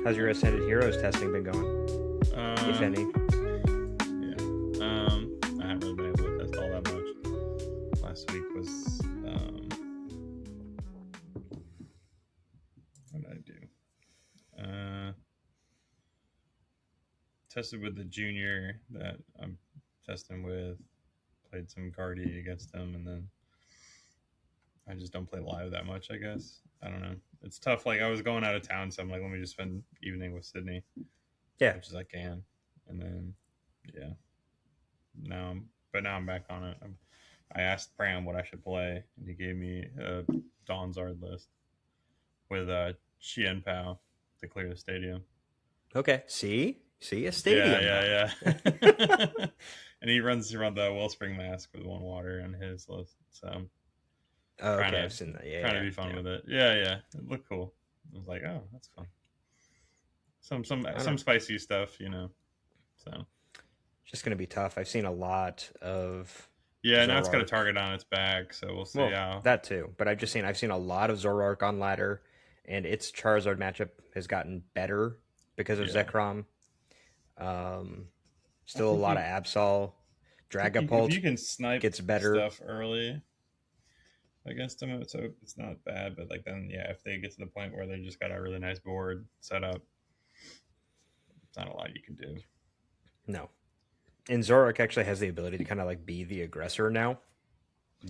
How's your Ascended Heroes testing been going, if Uh, any? yeah. I haven't really been able to test all that much. Last week was what did I do? Tested with the junior that I'm testing with. Played some Guardy against him, and then I just don't play live that much. I guess I don't know. It's tough. Like I was going out of town, so I'm like, let me just spend evening with Sydney, as Yeah, much as I can, and then yeah. Now I'm back on it. I asked Pram what I should play, and he gave me a Dawn Zard list with Chien Pao to clear the stadium. okay. See a Yeah, stadium now. yeah, yeah. And he runs around the Wellspring Mask with one water on his list, so I'm Oh, trying okay, to I've seen that. Yeah, trying to yeah, be fun yeah. with it. Yeah, yeah, it looked cool. I was like, oh, that's fun. I don't Some know. spicy stuff, you know. So It's just gonna be tough. I've seen a lot of yeah, now it's got a Zoroark. target on its back, so we'll see Well, how. that too, but I've seen a lot of Zoroark on ladder, and its Charizard matchup has gotten better because of Yeah, Zekrom. Um, I Still a think lot of you Absol. if Dragapult you can snipe gets better. stuff early against them, it's not bad. But like then, yeah, if they get to the point where they just got a really nice board set up, it's not a lot you can do. No, and Zoroark actually has the ability to kind of like be the aggressor now,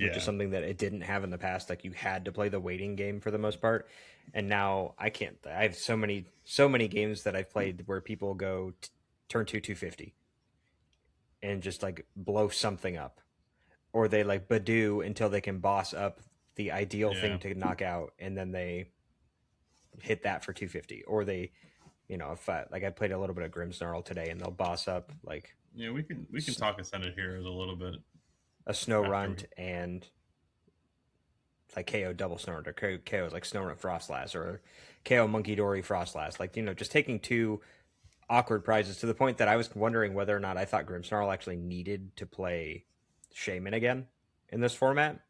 which is Yeah, something that it didn't have in the past. Like you had to play the waiting game for the most part, and now I can't. I have so many games that I've played where people go turn 250 and just like blow something up, or they like Badoo until they can boss up the ideal yeah, thing to knock out, and then they hit that for 250, or they, if I played a little bit of Grimmsnarl today, and they'll boss up like yeah. We can talk Ascended Heroes a little bit a Snow after we. Runt and like KO double Snorunt, or KO like Snorunt Frostlass, or KO Monkey Dory Frostlass. Like, just taking two awkward prizes to the point that I was wondering whether or not I thought Grimmsnarl actually needed to play Shaman again in this format.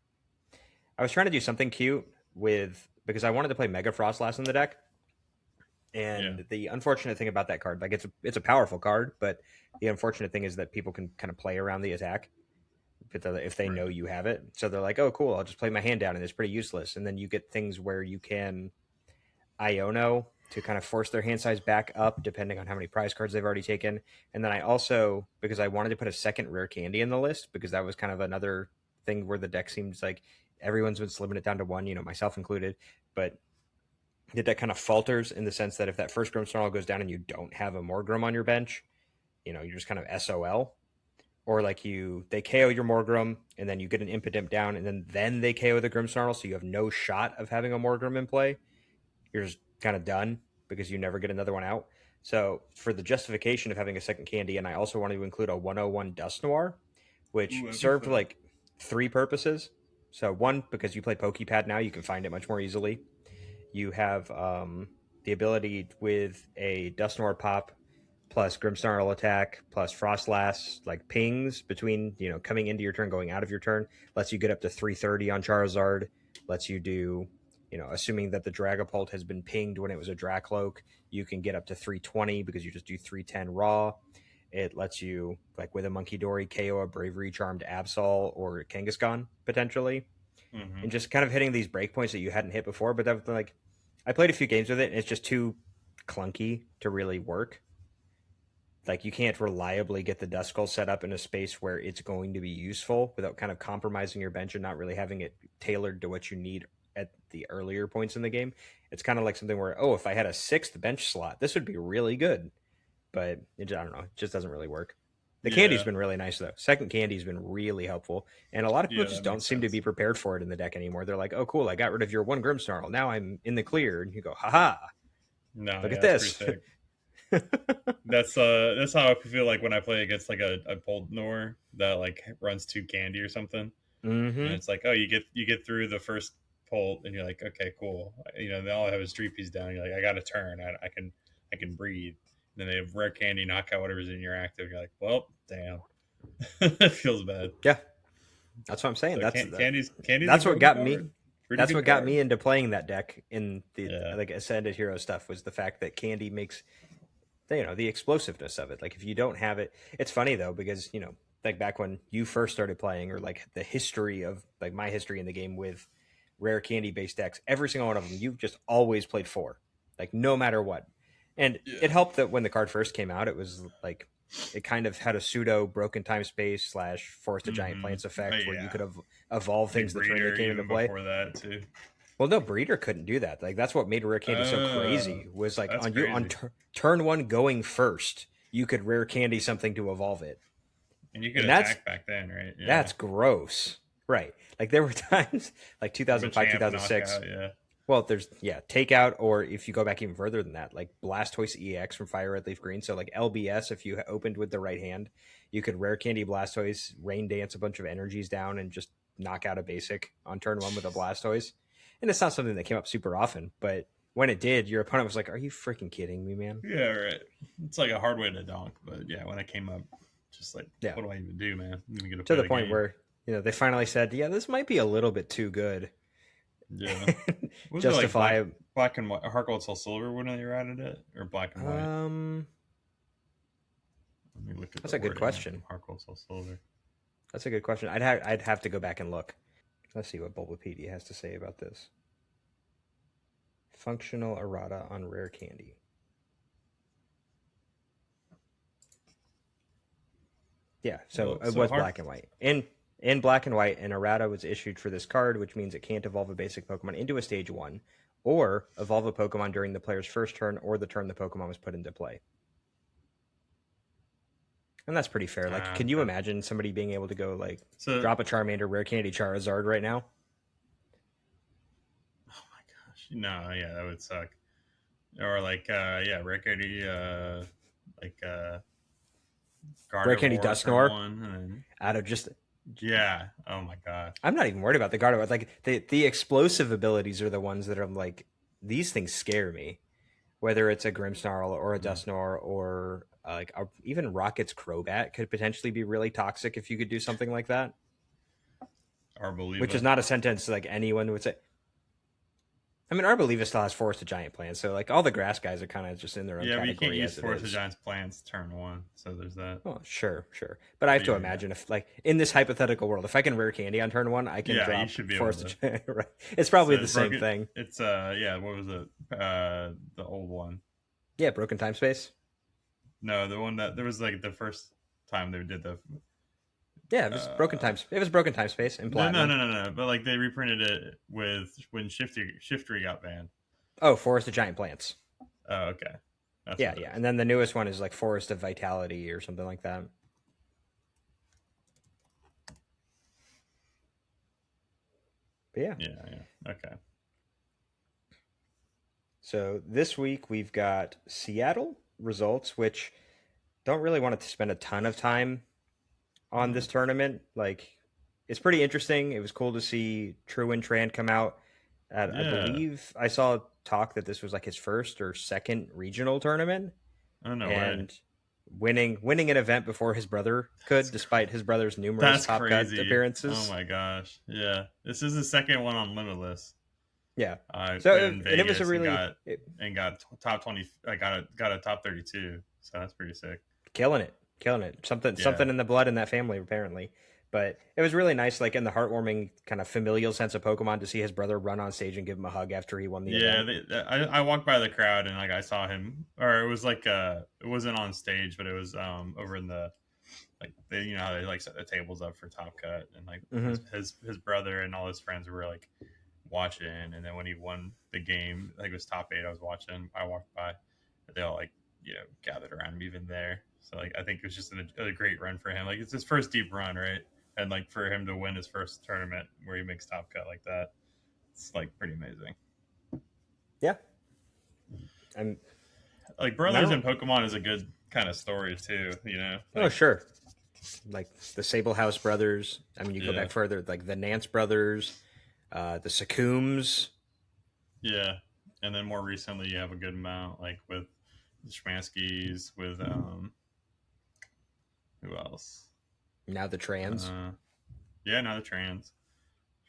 I was trying to do something cute with, because I wanted to play Mega Frostlass in the deck. Yeah, And the unfortunate thing about that card, like it's a powerful card, but the unfortunate thing is that people can kind of play around the attack if they know right. you have it. So they're like, oh, cool, I'll just play my hand down, and it's pretty useless. And then you get things where you can Iono to kind of force their hand size back up, depending on how many prize cards they've already taken. And then I also, because I wanted to put a second rare candy in the list, because that was kind of another thing where the deck seems like everyone's been slimming it down to one, myself included. But the deck kind of falters in the sense that if that first Grimmsnarl goes down and you don't have a Morgrim on your bench, you're just kind of SOL. Or like they KO your Morgrim, and then you get an Impidimp down, and then they KO the Grimmsnarl, so you have no shot of having a Morgrim in play. You're just kind of done because you never get another one out. So for the justification of having a second candy, and I also wanted to include a 101 Dust Noir, which Ooh, that'd be served fun. like three purposes. So one, because you play Pokepad now, you can find it much more easily. You have the ability with a Dust Noir pop plus Grimmsnarl attack plus Frostlass like pings between coming into your turn, going out of your turn, lets you get up to 330 on Charizard, lets you do assuming that the Dragapult has been pinged when it was a Dracloak, you can get up to 320 because you just do 310 raw. It lets you, like with a Monkey Dory, KO a Bravery Charmed Absol or Kangaskhan potentially, Hmm. and just kind of hitting these breakpoints that you hadn't hit before. But that was like, I played a few games with it, and it's just too clunky to really work. Like you can't reliably get the Duskull set up in a space where it's going to be useful without kind of compromising your bench and not really having it tailored to what you need at the earlier points in the game. It's kind of like something where, oh, if I had a sixth bench slot, this would be really good. But I don't know, it just doesn't really work. The candy's Yeah, been really nice though. Second candy's been really helpful, and a lot of people yeah, just that don't makes seem to sense. be prepared for it in the deck anymore. They're like, "Oh, cool, I got rid of your one Grimmsnarl. Now I'm in the clear." And you go, "Haha, No, look at yeah, that's pretty this." sick. That's how I feel like when I play against like a Poldnor that like runs two candy or something, and Mm-hmm. it's like, oh, you get through the first Polt, and you're like, okay, cool. They all have his three piece down. You're like, I got a turn. I can breathe. And then they have rare candy, knock out whatever's in your active. You're like, well, damn, it feels bad. Yeah, That's what I'm saying. So Candy's a That's what good got me. card. Pretty That's good what got card. me into playing that deck in the Yeah. like Ascended Hero stuff was the fact that Candy makes the explosiveness of it. Like if you don't have it, it's funny though because like back when you first started playing or like the history of like my history in the game with rare candy based decks, every single one of them you just always played four, like no matter what. And Yeah. it helped that when the card first came out, it was like it kind of had a pseudo broken time space slash forest of giant plants effect where you Yeah. could evolve I think things the turn they Breeder came into even play. before that too. Well, no, Breeder couldn't do that. Like that's what made Rare Candy so Uh, crazy. Was like that's on crazy. turn one going first, you could Rare Candy something to evolve it, And you could and that's attack back then, right? Yeah. that's gross, right? Like there were times like Which 2005, amp 2006. knockout, yeah. Well, there's takeout, or if you go back even further than that, like Blastoise EX from Fire Red Leaf Green. So like LBS, if you opened with the right hand, you could Rare Candy Blastoise, Rain Dance a bunch of energies down, and just knock out a basic on turn one with a Blastoise. And it's not something that came up super often, but when it did, your opponent was like, "Are you freaking kidding me, man?" Yeah, right. It's like a hard way to donk, but yeah, when it came up, just like, Yeah, what do I even do, man? I'm gonna get to to play the the point game. where they finally said, "Yeah, this might be a little bit too good." Yeah. Was it like Justify. black and white, Heart Gold Soul Silver when they added it, or black and white? Um, Let me look at the that's a good wording question. from Heart Gold Soul Silver. That's a good question. I'd have to go back and look. Let's see what Bulbapedia has to say about this. Functional errata on rare candy. Yeah, so Well, it so was Heart. black and white. In black and white, an errata was issued for this card, which means it can't evolve a basic Pokemon into a stage one, or evolve a Pokemon during the player's first turn or the turn the Pokemon was put into play. And that's pretty fair. Like, can you Okay. imagine somebody being able to go like So, drop a Charmander, rare candy Charizard right now? oh my gosh, no, yeah, that would suck. Or like, yeah, record, like Rare candy Gardevoir turn Dusknoir one, and then out of just yeah, oh my gosh, I'm not even worried about the Gardevoir. Like the explosive abilities are the ones that I'm like, these things scare me. Whether it's a Grimmsnarl or a mm. Dusknoir or even Rocket's Crobat could potentially be really toxic if you could do something like that. Which is Arboliva. not a sentence like anyone would say. I mean, Arboliva still has Forest of Giant Plants, so like all the grass guys are kind of just in their own Yeah, but you can't category use as it Force of is. Giants plants turn one, so there's that. Oh, sure, sure. But I have But to yeah, imagine if, like, in this hypothetical world, if I can rare candy on turn one, I can yeah, you drop should be able Forest to. of Giant. Right. It's probably So the it's same broken. thing. It's yeah. What was it? The old one. Yeah, Broken Time Space. No, the one that there was like the first time they did the. Yeah, it was Broken Uh, Time. It was Broken Time Space in no, no, Platinum. no, no, no. But like they reprinted it with when Shifty got banned. Oh, Forest of Giant Plants. Oh, okay, that's Yeah, what it yeah. is. And then the newest one is like Forest of Vitality or something like that. But yeah. Yeah, yeah. Okay. So this week we've got Seattle results, which don't really want to spend a ton of time on Hmm. this tournament. Like, it's pretty interesting. It was cool to see Truin Tran come out. I Yeah. believe I saw talk that this was like his first or second regional tournament, Oh no way. and winning an event before his brother That's could, despite his brother's numerous that's top cut crazy. Oh appearances. my gosh. Yeah. This is the second one on Limitless. Yeah. I So played in and it was a Vegas and really got top 20. I got a top 32. So that's pretty sick. killing it. Yeah. Something in the blood in that family apparently. But it was really nice, like in the heartwarming kind of familial sense of Pokemon, to see his brother run on stage and give him a hug after he won the Yeah, event. I walked by the crowd and like I saw him, or it was like it wasn't on stage, but it was over in the like they how they like set the tables up for Top Cut, and like Hmm. his brother and all his friends were like watching, and then when he won the game, like it was top eight, I was watching. I walked by, they all like gathered around him even there. So like I think it was just a great run for him. Like it's his first deep run, right? And like for him to win his first tournament where he makes Top Cut like that, it's like pretty amazing. Yeah, I'm. Like I brothers in don't. Pokemon is a good kind of story too. Oh, Like sure. Like the Sable House brothers. I mean, you go yeah, back further, like the Nance brothers, the Sakooms. yeah. And then more recently, you have a good amount like with the Schmanskys, with who else? Now the Trans. Uh, Yeah, no, the trans.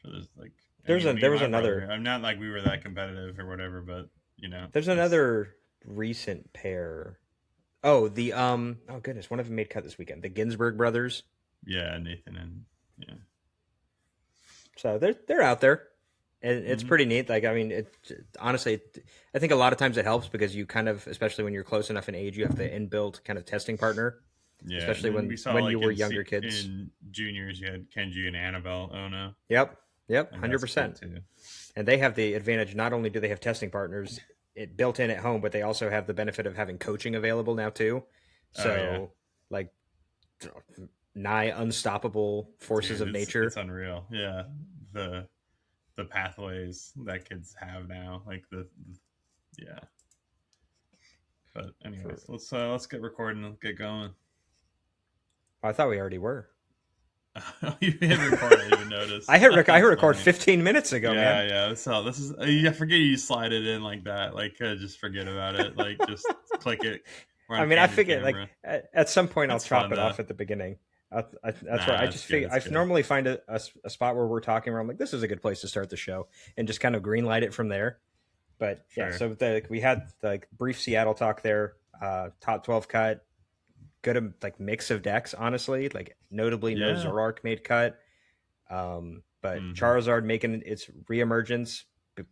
So there's like, I There's mean, a me there and was my brother. another I'm not like we were that competitive or whatever, but there's it's another recent pair. Oh, the oh goodness, one of them made cut this weekend. The Ginsburg brothers. yeah, Nathan and yeah. So they're out there, and it's Hmm. pretty neat. Like I mean, honestly, I think a lot of times it helps because you kind of, especially when you're close enough in age, you have the inbuilt kind of testing partner. Yeah, and Especially then we when saw you like were younger kids. in juniors, you had Kenji and Annabelle Ono, Yep, yep, and that's cool 100%. too. And they have the advantage. Not only do they have testing partners it built in at home, but they also have the benefit of having coaching available now too. Oh yeah, So like nigh unstoppable forces dude, of it's nature. unreal. Yeah, the the pathways that kids have now, like yeah. But For anyways, let's get recording. Let's get going. I thought we already were. You hit record. I even noticed. I hit That's record funny. 15 minutes ago, man. Yeah. So this is. I forget you slide it in like that. Like just forget about it. Like just click it. We're I on mean, I candid figured like camera. at some point I'll It's chop fun it though. off at the beginning. That's why Nah, I it's just good. figure It's I good. normally find a spot where we're talking where I'm like, this is a good place to start the show, and just kind of green light it from there. But yeah, Sure. so we had like brief Seattle talk there, top 12 cut, good like mix of decks, honestly. Like notably, no Yeah. Zoroark made cut, but Mm-hmm. Charizard making its reemergence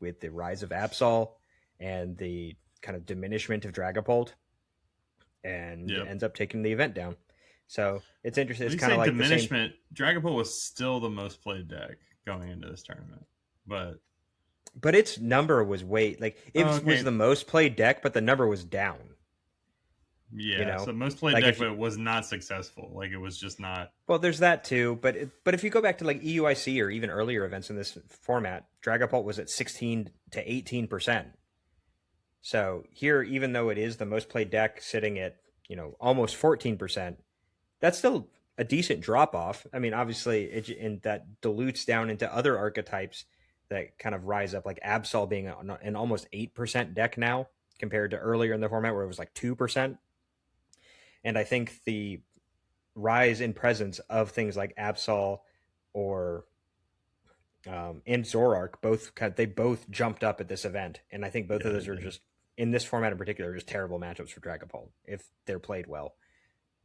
with the rise of Absol and the kind of diminishment of Dragapult, and Yep. ends up taking the event down. So it's interesting. When It's you kind say of like the same, diminishment, Dragon Ball was still the most played deck going into this tournament. But but its number was way like it was okay, the most played deck, but the number was down. You yeah. know, So most played like deck, if but it was not successful. Like it was just not. well, there's that too. But if you go back to like EUIC or even earlier events in this format, Dragapult was at 16 to 18%. So here, even though it is the most played deck, sitting at almost 14%, that's still a decent drop off. I mean, obviously, and that dilutes down into other archetypes that kind of rise up, like Absol being an almost 8% deck now compared to earlier in the format where it was like 2%. And I think the rise in presence of things like Absol or and Zoroark they both jumped up at this event, and I think both Yeah, of they those are did. just in this format in particular just terrible matchups for Dragapult if they're played well.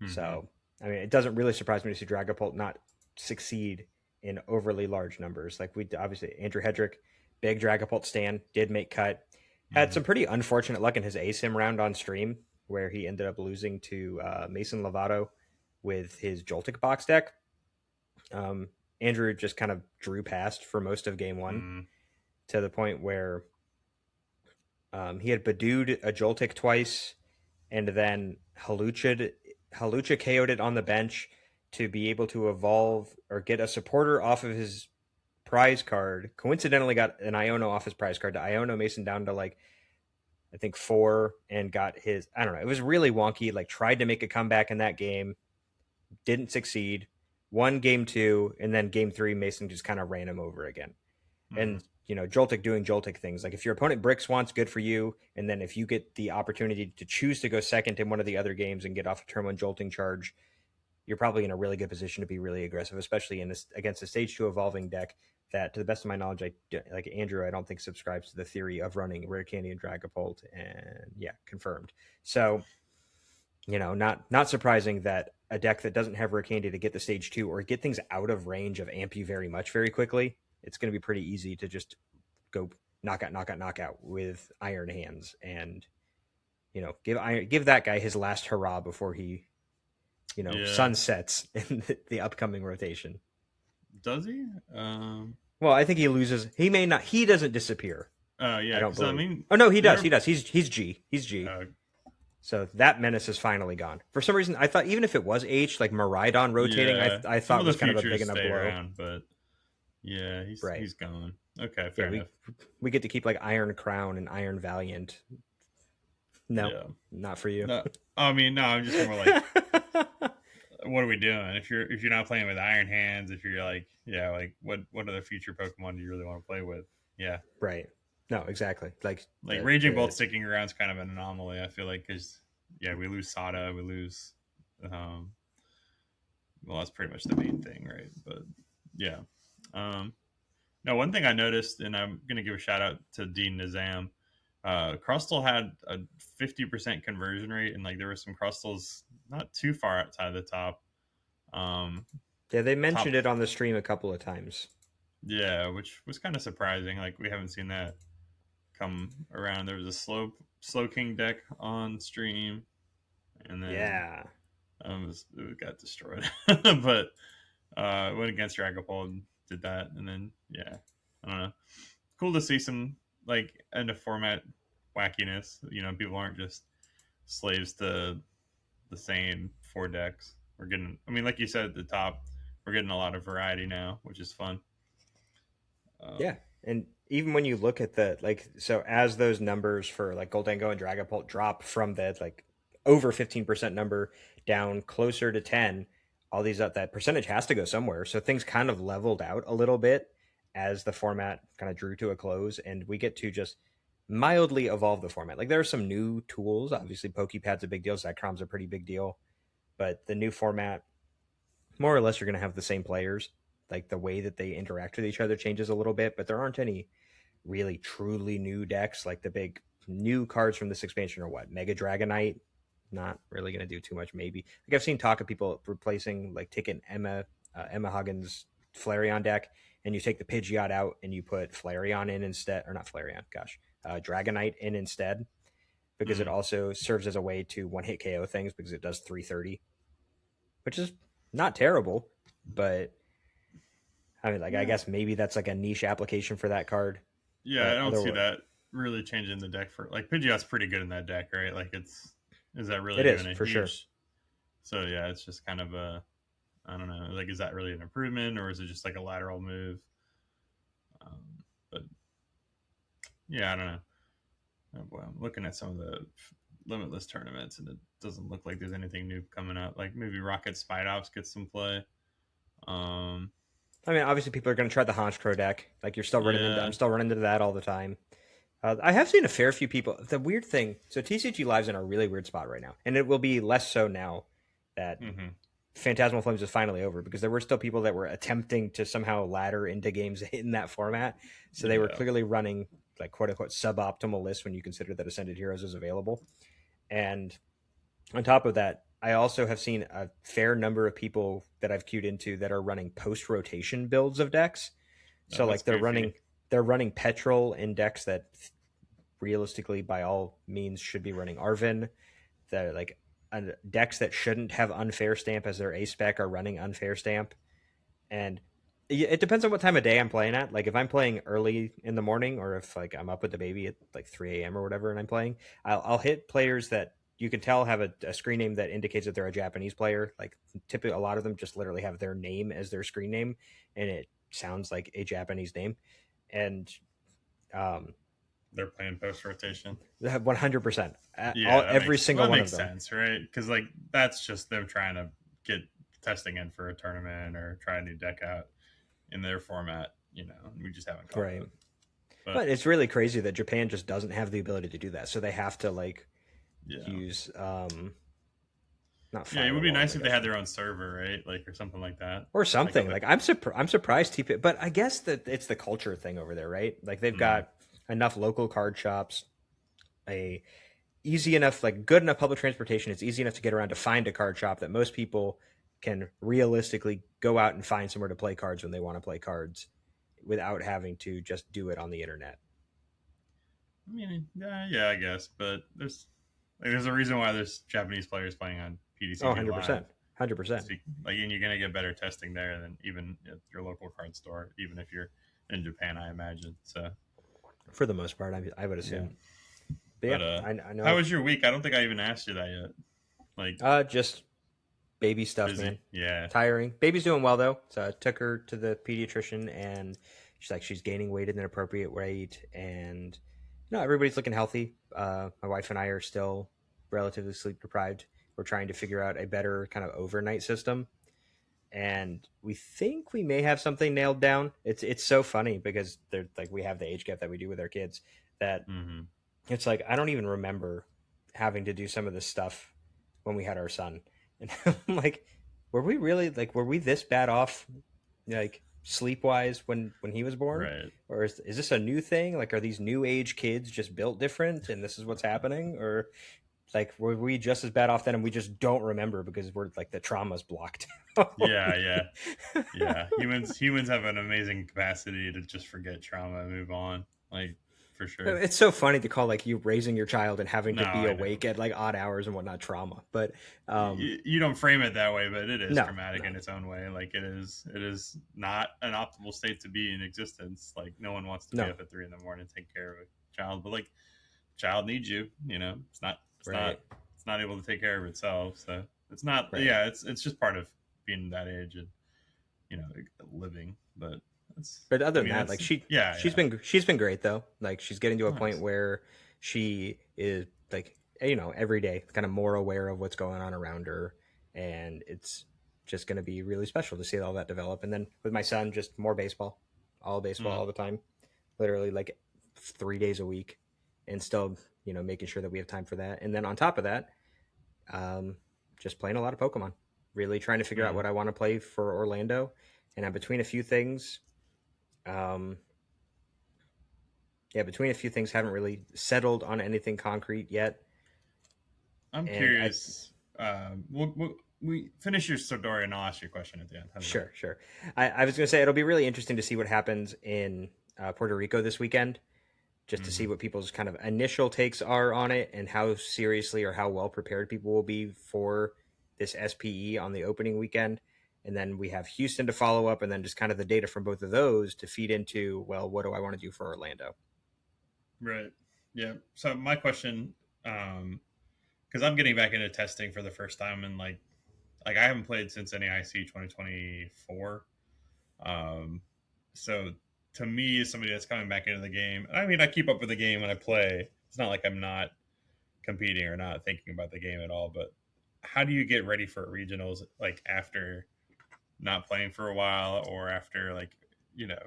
Mm-hmm. So I mean, it doesn't really surprise me to see Dragapult not succeed in overly large numbers. Like we obviously Andrew Hedrick, big Dragapult stan, did make cut. Had Mm-hmm. some pretty unfortunate luck in his ASIM round on stream where he ended up losing to Mason Lovato with his Joltik box deck. Um, Andrew just kind of drew past for most of game one Mm-hmm. to the point where he had Badooed a Joltik twice and then Halucha KO'd it on the bench to be able to evolve or get a supporter off of his prize card. Coincidentally, got an Iono off his prize card to Iono Mason down to like I think 4 and got his. I don't know. It was really wonky. Like tried to make a comeback in that game, didn't succeed. Won game 2, and then game 3, Mason just kind of ran him over again. Mm-hmm. And Joltik doing Joltik things. Like if your opponent bricks once, good for you. And then if you get the opportunity to choose to go second in one of the other games and get off a turn one Jolting charge, you're probably in a really good position to be really aggressive, especially in this against a stage 2 evolving deck that, to the best of my knowledge, like Andrew, I don't think subscribes to the theory of running Rare Candy and Dragapult, and yeah, confirmed. So not surprising that a deck that doesn't have Rare Candy to get the stage 2 or get things out of range of amp you very much very quickly, it's going to be pretty easy to just go knockout with Iron Hands and give that guy his last hurrah before he Yeah. sunsets in the upcoming rotation. Does he? Well, I think he loses. He may not. He doesn't disappear. Oh I yeah, don't because I believe. mean, Oh no, he does. He there. does. He's G. He's G. So that menace is finally gone. For some reason, I thought even if it was H, like Maridon rotating, Yeah, I some thought of the was kind of a big futures enough stay blow. around, but yeah, Right. he's gone. Okay, Yeah, fair enough. we get to keep like Iron Crown and Iron Valiant. No, Yeah. not for you. No, I mean, no, I'm just more like, what are we doing? If you're not playing with Iron Hands, if you're like, yeah, like what other future Pokemon do you really want to play with? Yeah, Right. No, exactly. Like like Raging Bolt the sticking around is kind of an anomaly. I feel like because yeah, we lose Sada, we lose, um, well, that's pretty much the main thing, right? But Yeah. Um, No, one thing I noticed, and I'm going to give a shout out to Dean Nizam. Crustal had a 50% conversion rate, and like there were some Crustals not too far outside the top. Um, Yeah, they top, mentioned it on the stream a couple of times. yeah, which was kind of surprising. Like we haven't seen that come around. There was a slow king deck on stream, and then Yeah. it got destroyed. But went against Dragapult and did that, and then yeah, I don't know. Cool to see some like end of format wackiness. You know, people aren't just slaves to the same four decks. We're getting, I mean, like you said at the top, we're getting a lot of variety now, which is fun. Yeah. Um, And even when you look at the like so as those numbers for like Goldango and Dragapult drop from that like over 15% number down closer to 10, all these that percentage has to go somewhere. So things kind of leveled out a little bit as the format kind of drew to a close and we get to just mildly evolve the format. Like there are some new tools. Obviously PokePad's a big deal, Zekrom's a pretty big deal, but the new format more or less you're going to have the same players. Like the way that they interact with each other changes a little bit, but there aren't any really truly new decks. Like the big new cards from this expansion are what? Mega Dragonite, not really going to do too much. Maybe like I've seen talk of people replacing like taking Emma Huggins Flareon deck, and you take the Pidgeot out and you put Flareon in instead, or not Flareon, gosh, Dragonite in instead, because it mm, also serves as a way to one hit KO things because it does 330, which is not terrible, but I mean, like, I yeah, guess maybe that's like a niche application for that card, yeah, I but don't see otherwise, that really changing the deck for like Pidgeot's pretty good in that deck, right? Like it's is that it really is doing a for sure. huge? So yeah, it's just kind of a I don't know. Like, is that really an improvement, or is it just like a lateral move? But yeah, I don't know. Boy, I'm looking at some of the limitless tournaments, and it doesn't look like there's anything new coming up. Like maybe Rocket Spite Ops gets some play. Um, I mean, obviously, people are going to try the Honchkrow deck. Like, you're still running into, I'm yeah. still running into that all the time. I have seen a fair few people. The weird thing, so TCG Live's in a really weird spot right now, and it will be less so now that Mm-hmm. Phantasmal Flames is finally over because there were still people that were attempting to somehow ladder into games in that format. So they were Yeah. clearly running like quote unquote suboptimal lists when you consider that Ascended Heroes is available. And on top of that, I also have seen a fair number of people that I've queued into that are running post rotation builds of decks. Oh, So that's like goofy. they're running Petrol in decks that realistically by all means should be running Arvin. That like decks that shouldn't have unfair stamp as their A spec are running unfair stamp. And it depends on what time of day I'm playing at. Like if I'm playing early in the morning, or if like I'm up with the baby at like 3 a.m. or whatever, and I'm playing, I'll hit players that you can tell have a screen name that indicates that they're a Japanese player. Like typically, a lot of them just literally have their name as their screen name, and it sounds like a Japanese name. And um, They're playing post rotation. 100%, Yeah, all every single that one of makes them. sense, right? Because like that's just them trying to get testing in for a tournament or try a new deck out in their format. You know, we just haven't caught Right. up. But But it's really crazy that Japan just doesn't have the ability to do that. So they have to like yeah, use not yeah, it would be firewall. Oh nice my if they gosh, had their own server, right? Like or something like that. or Like a something. Like I'm surprised TP, but I guess that it's the culture thing over there, right? Like they've mm, got enough local card shops, a easy enough, like good enough public transportation. It's easy enough to get around to find a card shop that most people can realistically go out and find somewhere to play cards when they want to play cards without having to just do it on the internet. I mean, yeah, I guess. But there's a reason why there's Japanese players playing on Oh, PDCG Live. 100%. 100%. Like, and you're gonna get better testing there than even at your local card store, even if you're in Japan, I imagine. So For the most part, I would yeah. assume. But yeah, But I how know. was your week? I don't think I even asked you that yet. Like Just baby stuff, man. busy? Yeah. Tiring. Baby's doing well though. So I took her to the pediatrician, and she's gaining weight at an inappropriate rate, and everybody's looking healthy. My wife and I are still relatively sleep deprived. We're trying to figure out a better kind of overnight system, and we think we may have something nailed down. It's so funny because they're like we have the age gap that we do with our kids that Mm-hmm. it's like I don't even remember having to do some of this stuff when we had our son. And I'm like, were we really like were we this bad off like sleep wise when he was born, Right. or is this a new thing? Like, are these new age kids just built different, and this is what's happening, or like were we just as bad off then, and we just don't remember because we're like the trauma's blocked out? Yeah, yeah, yeah. Humans have an amazing capacity to just forget trauma and move on. Like for sure. It's so funny to call like you raising your child and having No, to be I know. awake at like odd hours and whatnot trauma, but You don't frame it that way, but it is no, traumatic no, in its own way. Like it is not an optimal state to be in existence. Like no one wants to be no, up at 3 in the morning and take care of a child, but like child needs you. You know, right, it's not able to take care of itself. So it's not. right. Yeah, it's just part of being that age and you know living. But that's. But other I than mean, that, like that's yeah. she's been great though. Like she's getting to a point Nice. where she is like every day kind of more aware of what's going on around her, and it's just going to be really special to see all that develop. And then with my son, just more baseball Mm, all the time, literally like 3 days a week, and still making sure that we have time for that. And then on top of that, um, just playing a lot of Pokemon, really trying to figure out mm. what I want to play for Orlando, and I'm between a few things. Um, yeah, between a few things, haven't really settled on anything concrete yet. I'm And I curious. We finish your story and I'll ask you a question at the end. How's that? Sure, sure. I was going to say it'll be really interesting to see what happens in Puerto Rico this weekend, just to see Mm-hmm. what people's kind of initial takes are on it and how seriously or how well prepared people will be for this SPE on the opening weekend. And then we have Houston to follow up, and then just kind of the data from both of those to feed into, well, what do I want to do for Orlando? Right. Yeah. So my question, because I'm getting back into testing for the first time, and like I haven't played since NAIC 2024. Um, so to me, as somebody that's coming back into the game, I mean, I keep up with the game when I play. It's not like I'm not competing or not thinking about the game at all. But how do you get ready for regionals like after not playing for a while, or after you know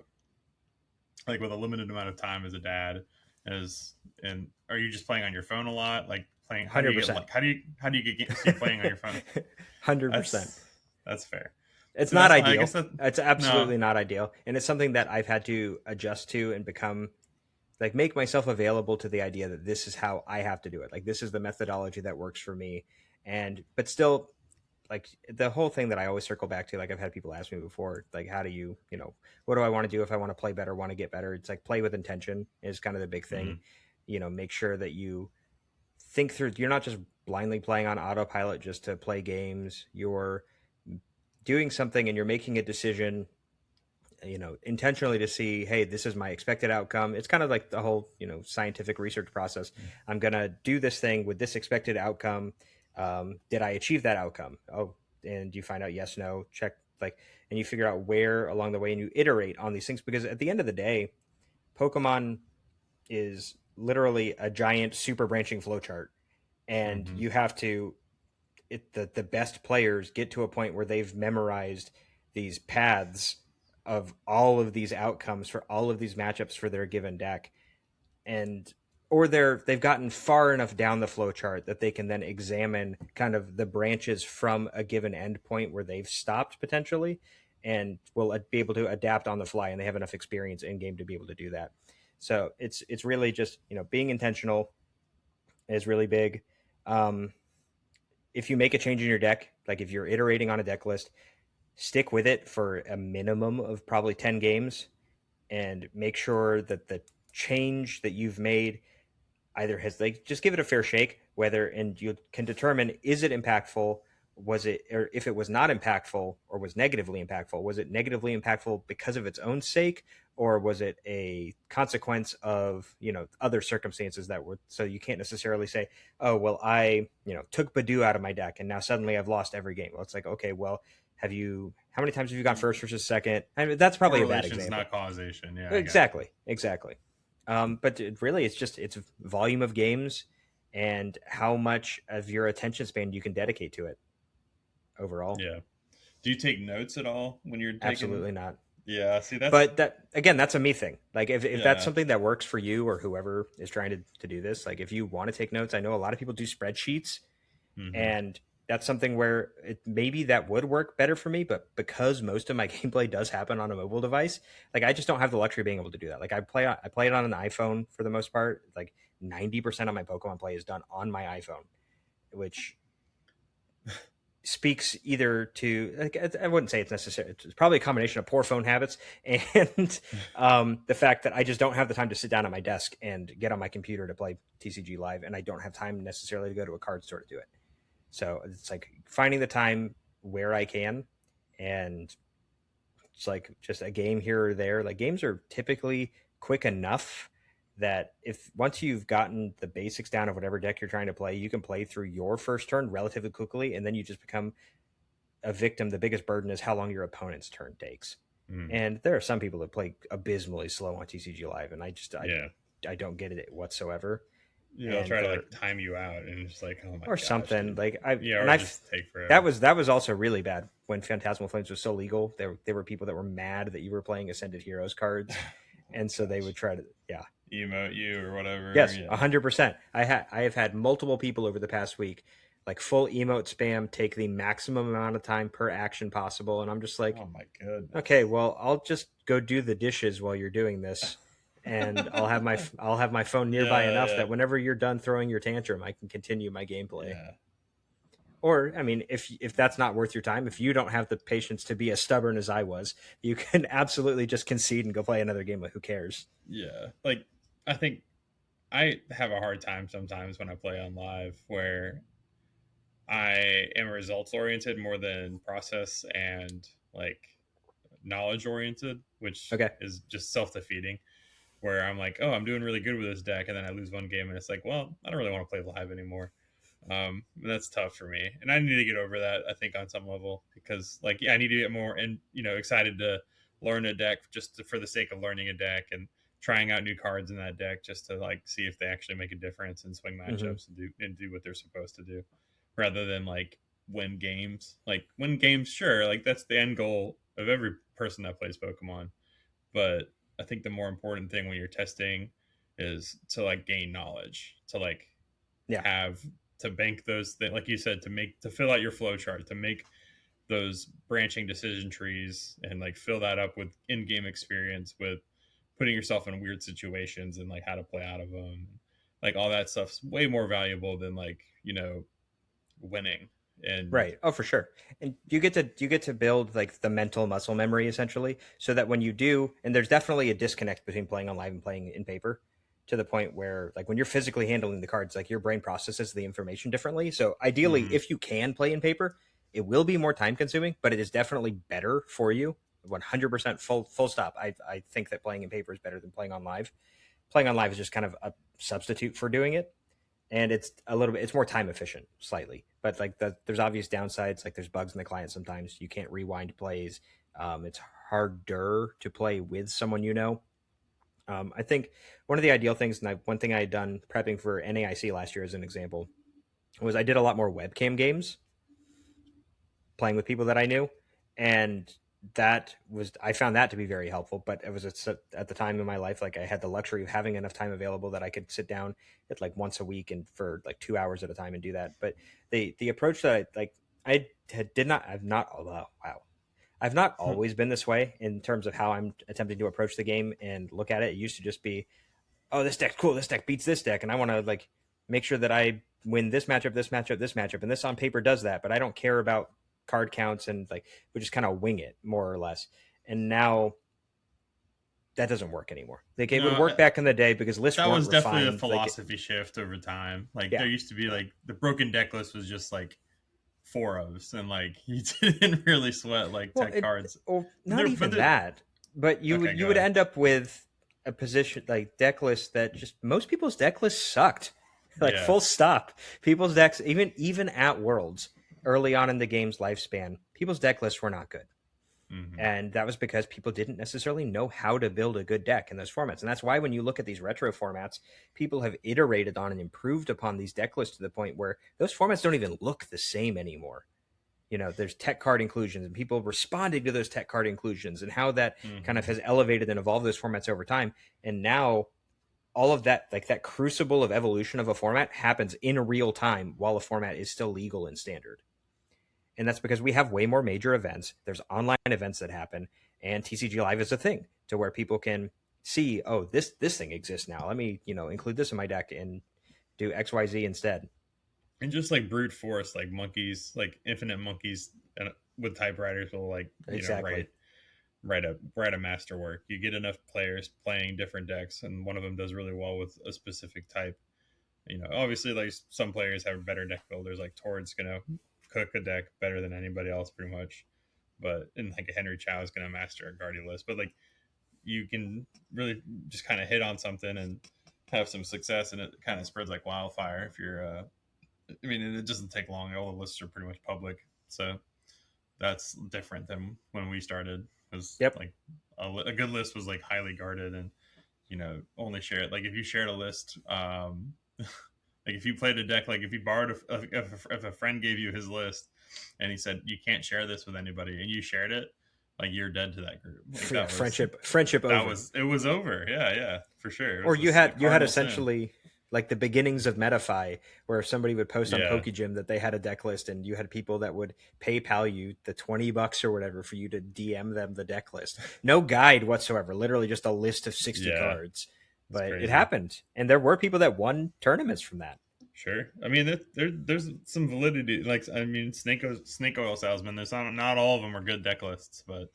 like with a limited amount of time as a dad, as and are you just playing on your phone a lot, like playing, how do you get 100%. how do you get keep playing on your phone? 100%. That's fair. It's So not that's I guess ideal. that It's no. absolutely not ideal. And it's something that I've had to adjust to and become like make myself available to the idea that this is how I have to do it. Like this is the methodology that works for me. And but still, like the whole thing that I always circle back to, like I've had people ask me before, like how do you, what do I want to do if I want to play better, want to get better? It's like play with intention is kind of the big thing. Mm, Make sure that you think through. You're not just blindly playing on autopilot just to play games. You're doing something and you're making a decision intentionally to see, hey, this is my expected outcome. It's kind of like the whole scientific research process. I'm going to do this thing with this expected outcome. Did I achieve that outcome? Oh, and you find out yes, no, check, like, and you figure out where along the way, and you iterate on these things, because at the end of the day, Pokemon is literally a giant super branching flowchart, and mm-hmm. you have to the best players get to a point where they've memorized these paths of all of these outcomes for all of these matchups for their given deck, and or they've gotten far enough down the flow chart that they can then examine kind of the branches from a given endpoint where they've stopped potentially, and will be able to adapt on the fly, and they have enough experience in game to be able to do that. So it's really just being intentional is really big. um, if you make a change in your deck, like if you're iterating on a deck list, stick with it for a minimum of probably 10 games, and make sure that the change that you've made either has, like, just give it a fair shake, whether, and you can determine, is it impactful? Was it, or if it was not impactful or was negatively impactful, was it negatively impactful because of its own sake, or was it a consequence of other circumstances that were, so you can't necessarily say, oh well, I took Badu out of my deck and now suddenly I've lost every game. Well, it's like, okay, well, how many times have you gone first versus second? I mean, that's probably a bad Correlation's example. not causation. Yeah, I got it. Exactly, exactly. But really, it's volume of games and how much of your attention span you can dedicate to it overall. Yeah. Do you take notes at all when you're taking? Absolutely not. Yeah. See, that's But that, again, that's a me thing. Like if that's yeah. something that works for you or whoever is trying to do this, like if you want to take notes, I know a lot of people do spreadsheets, Mm-hmm. and that's something where maybe that would work better for me, but because most of my gameplay does happen on a mobile device, like I just don't have the luxury of being able to do that. Like I play it on an iPhone for the most part. Like 90% of my Pokemon play is done on my iPhone, which speaks either to, like, I wouldn't say it's necessary. It's probably a combination of poor phone habits and the fact that I just don't have the time to sit down at my desk and get on my computer to play TCG Live, and I don't have time necessarily to go to a card store to do it. So it's like finding the time where I can, and it's like just a game here or there. Like games are typically quick enough that if once you've gotten the basics down of whatever deck you're trying to play, you can play through your first turn relatively quickly, and then you just become a victim. The biggest burden is how long your opponent's turn takes. Mm. And there are some people that play abysmally slow on TCG Live, and Yeah. I don't get it whatsoever. Yeah, they'll And try to there like time you out, and it's like, oh my or gosh, something dude. like Yeah, and or I've just take forever. that was also really bad when Phantasmal Flames was so legal. There were people that were mad that you were playing Ascended Heroes cards, Oh and so they gosh, would try to emote you or whatever. yes, Yeah. 100%. I have had multiple people over the past week like full emote spam, take the maximum amount of time per action possible, and I'm just like, Oh my okay, goodness. well, I'll just go do the dishes while you're doing this, and I'll have my phone nearby Yeah, enough yeah, that whenever you're done throwing your tantrum, I can continue my gameplay. yeah, Or, I mean, if that's not worth your time, if you don't have the patience to be as stubborn as I was, you can absolutely just concede and go play another game. Like, who cares? yeah. Like, I think I have a hard time sometimes when I play on live where I am results oriented more than process and like knowledge oriented, which Okay. is just self defeating. Where I'm like, oh, I'm doing really good with this deck, and then I lose one game, and it's like, well, I don't really want to play live anymore. That's tough for me, and I need to get over that. I think on some level because, like, yeah, I need to get more and excited to learn a deck for the sake of learning a deck and trying out new cards in that deck just to like see if they actually make a difference and swing Hmm. matchups and do what they're supposed to do, rather than like win games. Like win games, sure, like that's the end goal of every person that plays Pokemon, but I think the more important thing when you're testing is to like gain knowledge, to like Yeah. have to bank those things, like you said, to fill out your flow chart, to make those branching decision trees and like fill that up with in-game experience, with putting yourself in weird situations and like how to play out of them. Like all that stuff's way more valuable than like, winning. And Right. Oh, for sure. And you get to build like the mental muscle memory essentially, so that when you do, and there's definitely a disconnect between playing on live and playing in paper, to the point where like when you're physically handling the cards, like your brain processes the information differently. So ideally, mm-hmm, if you can play in paper, it will be more time consuming, but it is definitely better for you. 100% full stop. I think that playing in paper is better than playing on live. Playing on live is just kind of a substitute for doing it, and it's a little bit it's more time efficient slightly, but like there's obvious downsides, like there's bugs in the client. Sometimes you can't rewind plays. It's harder to play with someone, I think one of the ideal things, and one thing I had done prepping for NAIC last year as an example, was I did a lot more webcam games playing with people that I knew, and that was I found that to be very helpful. But it was at the time in my life, like I had the luxury of having enough time available that I could sit down at like once a week and for like 2 hours at a time and do that. But the approach that I did not I've not oh, wow I've not always been this way in terms of how I'm attempting to approach the game and look at it. It used to just be, oh, this deck's cool, this deck beats this deck, and I want to like make sure that I win this matchup, this matchup, this matchup, and this on paper does that, but I don't care about card counts, and like we just kind of wing it more or less. And now that doesn't work anymore. Like it would no, work back in the day because lists that weren't was definitely a refined. Like philosophy shift over time. Like yeah, there used to be like the broken deck list was just like four ofs, and like you didn't really sweat like well, tech cards. or But not but even that, but okay, you go would ahead. end up with a position like deck list that just most people's deck lists sucked. Like Yeah. full stop. People's decks, even at Worlds early on in the game's lifespan, people's deck lists were not good. Hmm. And that was because people didn't necessarily know how to build a good deck in those formats. And that's why when you look at these retro formats, people have iterated on and improved upon these deck lists to the point where those formats don't even look the same anymore. There's tech card inclusions and people responding to those tech card inclusions and how that kind of Hmm. has elevated and evolved those formats over time. And now all of that, like that crucible of evolution of a format, happens in real time while a format is still legal and standard. And that's because we have way more major events. There's online events that happen, and TCG Live is a thing to where people can see, oh, this thing exists now. Let me, include this in my deck and do XYZ instead. And just like brute force, like monkeys, like infinite monkeys, and with typewriters will like Exactly. write a masterwork. You get enough players playing different decks, and one of them does really well with a specific type. Obviously, like some players have better deck builders. Like Tord's gonna cook a deck better than anybody else, pretty much. But and like Henry Chow is gonna master a Guardian list. But like you can really just kind of hit on something and have some success, and it kind of spreads like wildfire. If you're, I mean, it doesn't take long. All the lists are pretty much public, so that's different than when we started. Because Yep. like a good list was like highly guarded, and only share it. Like if you shared a list, like if you played a deck, like if you borrowed, if a friend gave you his list, and he said you can't share this with anybody, and you shared it, like you're dead to that group. Like Yeah, friendship that over. was it was over. Yeah, yeah, for sure. It Or was a you had cardinal sin. essentially like the beginnings of MetaFi, where if somebody would post on Yeah, PokeGym that they had a deck list, and you had people that would PayPal you the $20 or whatever for you to DM them the deck list. No guide whatsoever, literally just a list of 60 yeah, cards. it's But it crazy. happened, and there were people that won tournaments from that. Sure. I mean, there's some validity. Like, I mean, snake oil salesman. There's not all of them are good deck lists, but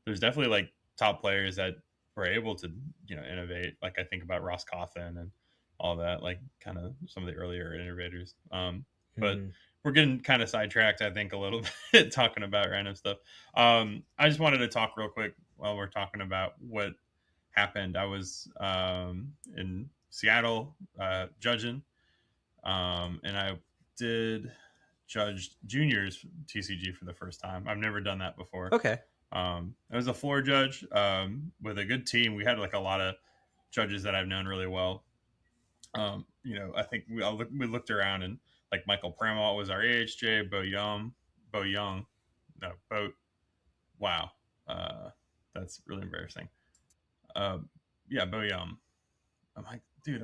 there's definitely like top players that were able to innovate. Like I think about Ross Cawthon and all that. Like kind of some of the earlier innovators. But Mm. we're getting kind of sidetracked. I think a little bit talking about random stuff. I just wanted to talk real quick while we're talking about what happened. I was in Seattle judging, and I did judge juniors TCG for the first time. I've never done that before. Okay. I was a floor judge with a good team. We had like a lot of judges that I've known really well. I think we looked around and like Michael Pramalt was our AHJ, Bo Young, no, Bo. Wow, uh, that's really embarrassing. Uh, yeah, Bo Young. I'm like, dude,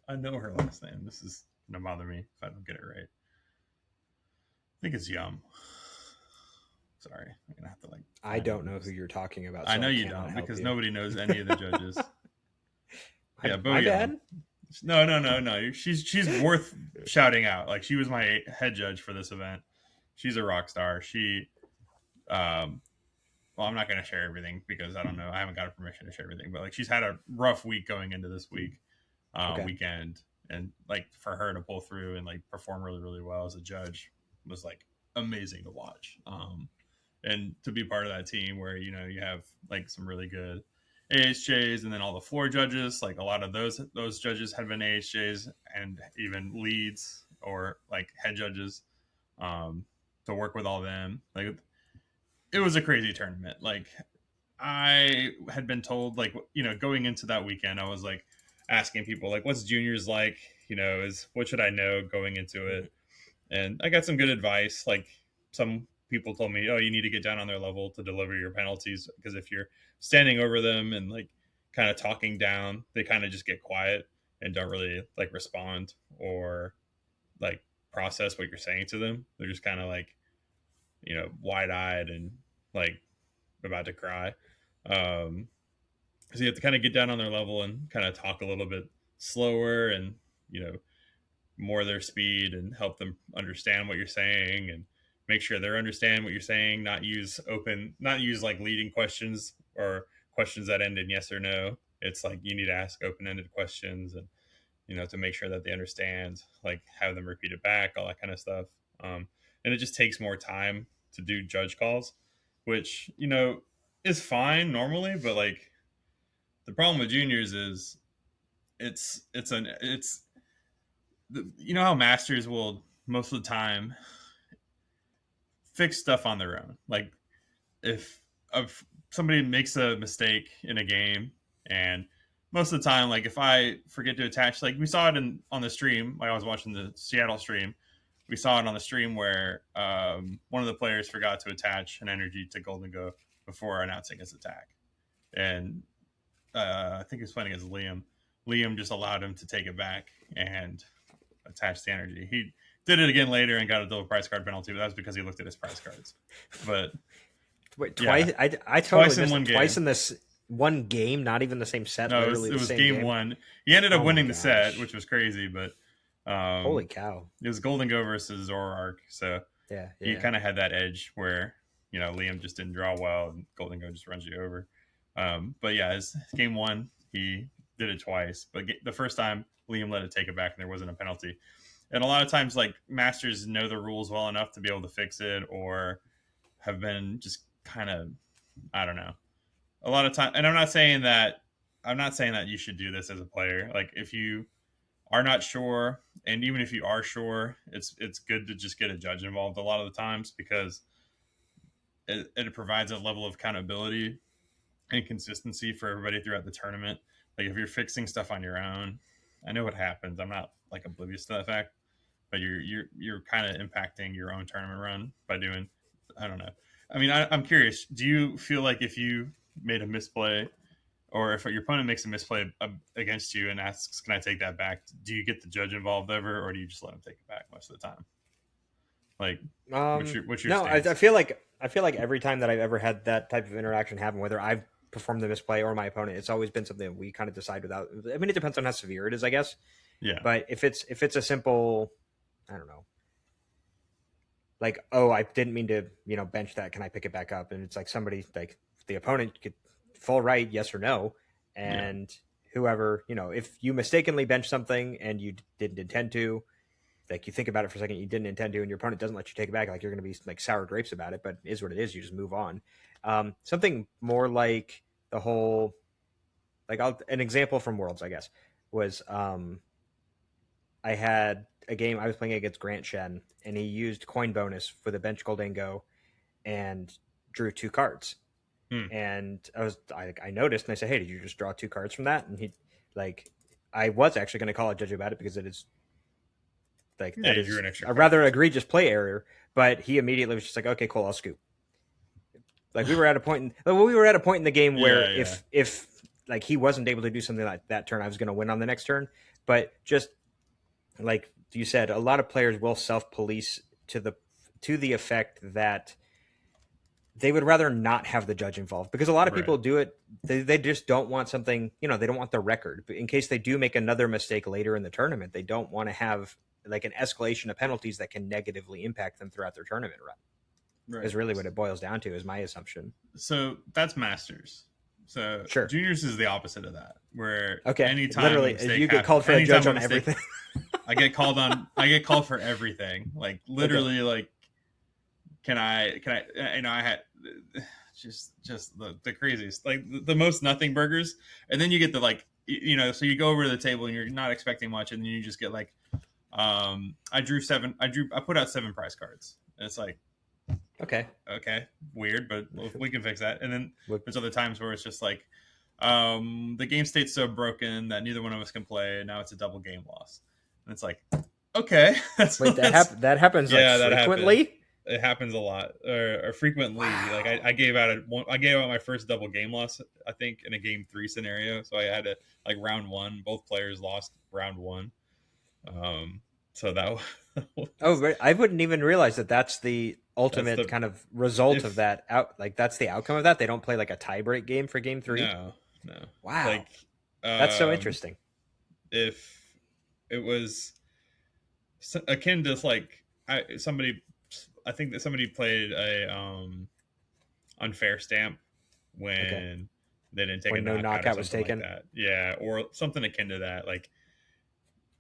I know her last name. This is gonna bother me if I don't get it right. I think it's Yum. Sorry, I'm gonna have to like I find it don't and know who just. you're talking about, I so know I you cannot don't help because you. nobody knows any of the judges. my, Yeah, Bo my Young. bad. No, no, no, no. She's worth shouting out. Like she was my head judge for this event. She's a rock star. Um, well, I'm not going to share everything because I don't know. I haven't got a permission to share everything. But like, she's had a rough week going into this Okay. weekend, and like for her to pull through and like perform really, really well as a judge was like amazing to watch. And to be part of that team where you have like some really good AHJs and then all the floor judges, like a lot of those judges had been AHJs and even leads or like head judges, um, to work with all of them. Like it was a crazy tournament. Like I had been told, like going into that weekend, I was like asking people like, "What's juniors like? Is what should I know going into Mhm. it?" And I got some good advice. Like some people told me, "Oh, you need to get down on their level to deliver your penalties because if you're standing over them and like kind of talking down, they kind of just get quiet and don't really like respond or like process what you're saying to them. They're just kind of like wide eyed and like about to cry. Um, so you have to kind of get down on their level and kind of talk a little bit slower and you know more their speed and help them understand what you're saying and make sure they're understand what you're saying, not use like leading questions or questions that end in yes or no. It's like you need to ask open-ended questions and to make sure that they understand, like have them repeat it back, all that kind of stuff. And it just takes more time to do judge calls, which is fine normally, but like the problem with juniors is it's how masters will most of the time fix stuff on their own. Like if somebody makes a mistake in a game, and most of the time, like if I forget to attach, like we saw it on the stream. Like I was watching the Seattle stream, we saw it on the stream where one of the players forgot to attach an energy to Golden Go before announcing his attack, and I think he was playing against Liam. Liam just allowed him to take it back and attach the energy. He Did it again later and got a double price card penalty, but that was because he looked at his price cards. But Wait, yeah, twice? I totally twice in missed one it. Twice game. in this one game, not even the same set, No, literally it the was same game game. one. He ended up Oh my winning the set, gosh. which was crazy, but Holy cow. it was Golden Go versus Zoroark, so Yeah, he yeah. kind of had that edge where Liam just didn't draw well, and Golden Go just runs you over. But yeah, his game one, he did it twice, but the first time Liam let it take it back, and there wasn't a penalty. And a lot of times, like masters know the rules well enough to be able to fix it, or have been just kind of, I don't know, a lot of time. And I'm not saying that you should do this as a player. Like if you are not sure, and even if you are sure, it's good to just get a judge involved a lot of the times, because it provides a level of accountability and consistency for everybody throughout the tournament. Like if you're fixing stuff on your own, I know what happens. I'm not like oblivious to that fact, but you're kind of impacting your own tournament run by doing. I don't know. I mean, I'm curious. Do you feel like if you made a misplay, or if your opponent makes a misplay against you and asks, "Can I take that back?" Do you get the judge involved ever, or do you just let him take it back most of the time? Like, what's your No, I stance? feel like every time that I've ever had that type of interaction happen, whether I've performed the misplay or my opponent, it's always been something that we kind of decide without. I mean, it depends on how severe it is, I guess. Yeah, But if it's a simple, I don't know, like, oh, I didn't mean to, bench that. Can I pick it back up? And it's like somebody, like the opponent could full right, yes or no, yeah, and whoever, if you mistakenly bench something and you didn't intend to, like you think about it for a second, you didn't intend to, and your opponent doesn't let you take it back, like you're going to be like sour grapes about it, but it is what it is. You just move on. Something more like the whole, like an example from Worlds, I guess, was I had a game I was playing against Grant Shen, and he used coin bonus for the bench Goldango and drew two cards. hmm. And I noticed, and I said, "Hey, did you just draw two cards from that?" And he, like, I was actually going to call a judge about it because it is like Yeah. that You drew is an extra a card rather basically. egregious play error. But he immediately was just like, "Okay, cool, I'll scoop." Like we were at a point, we were at a point in the game where Yeah, yeah, if like he wasn't able to do something like that turn, I was going to win on the next turn. But just like you said, a lot of players will self police to the effect that they would rather not have the judge involved because a lot of right, people do it. They just don't want something, they don't want the record. But in case they do make another mistake later in the tournament, they don't want to have like an escalation of penalties that can negatively impact them throughout their tournament run. right. Is really what it boils down to, is my assumption. So that's masters. So Sure. juniors is the opposite of that, where Okay. anytime a Literally, mistake you get happens, called for a anytime judge a on mistake, everything. I get called for everything. Like Okay. literally, like I had just the craziest, like the most nothing burgers, and then you get the like so you go over to the table and you're not expecting much, and then you just get like I put out 7 prize cards, and it's like, Okay. okay, weird, but we can fix that. And then Look, there's other times where it's just like, the game state's so broken that neither one of us can play, and now it's a double game loss. And it's like, okay, wait, that's that happens like yeah, that happened. frequently? It happens a lot, or frequently. Like I Wow. gave out my first double game loss, I think, in a game 3 scenario. So I had to, like, round 1, both players lost round 1. Um, so that Oh, was I wouldn't even realize that that's the that's ultimate the kind of result of if that out. Like that's the outcome of that. They don't play like a tiebreak game for game three. no, no, Wow, like, that's so um interesting. if it was akin to, like, I think that somebody played a unfair stamp Okay, when they didn't take a when no knockout or knockout was something like taken. that. Yeah, or something akin to that. Like,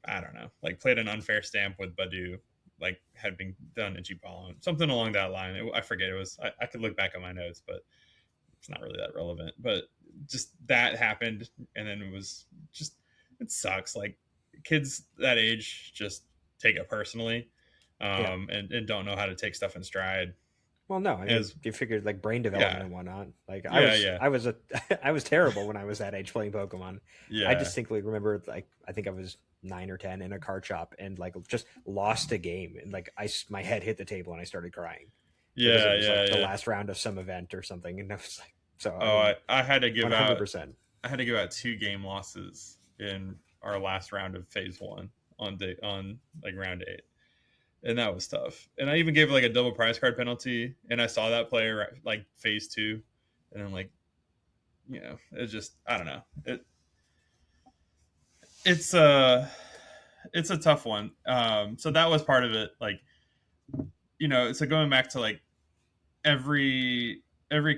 I don't know, like played an unfair stamp with Badu, like had been done in Chipalon, something along that line. I forget. It was, I could look back at my notes, but it's not really that relevant. But just that happened, and then it was just, it sucks. Like, kids that age just take it personally, Yeah. and don't know how to take stuff in stride. Well, no, I mean Is you figured like brain development Yeah, and whatnot. Like yeah, yeah, I was a, I was terrible when I was that age playing Pokemon. I yeah, distinctly remember like I think I was 9 or 10 in a card shop and like just lost a game and like my head hit the table and I started crying because it yeah, was yeah, like the yeah. last round of some event or something and I was like, so I Oh, mean, I had to give out 100%. I had to give out 2 game losses in our last round of phase 1 on like round 8. and that was tough. And I even gave like a double prize card penalty, and I saw that player like phase two, and I'm like, it's just I don't know. It's it's a tough one. So that was part of it. Like so going back to like every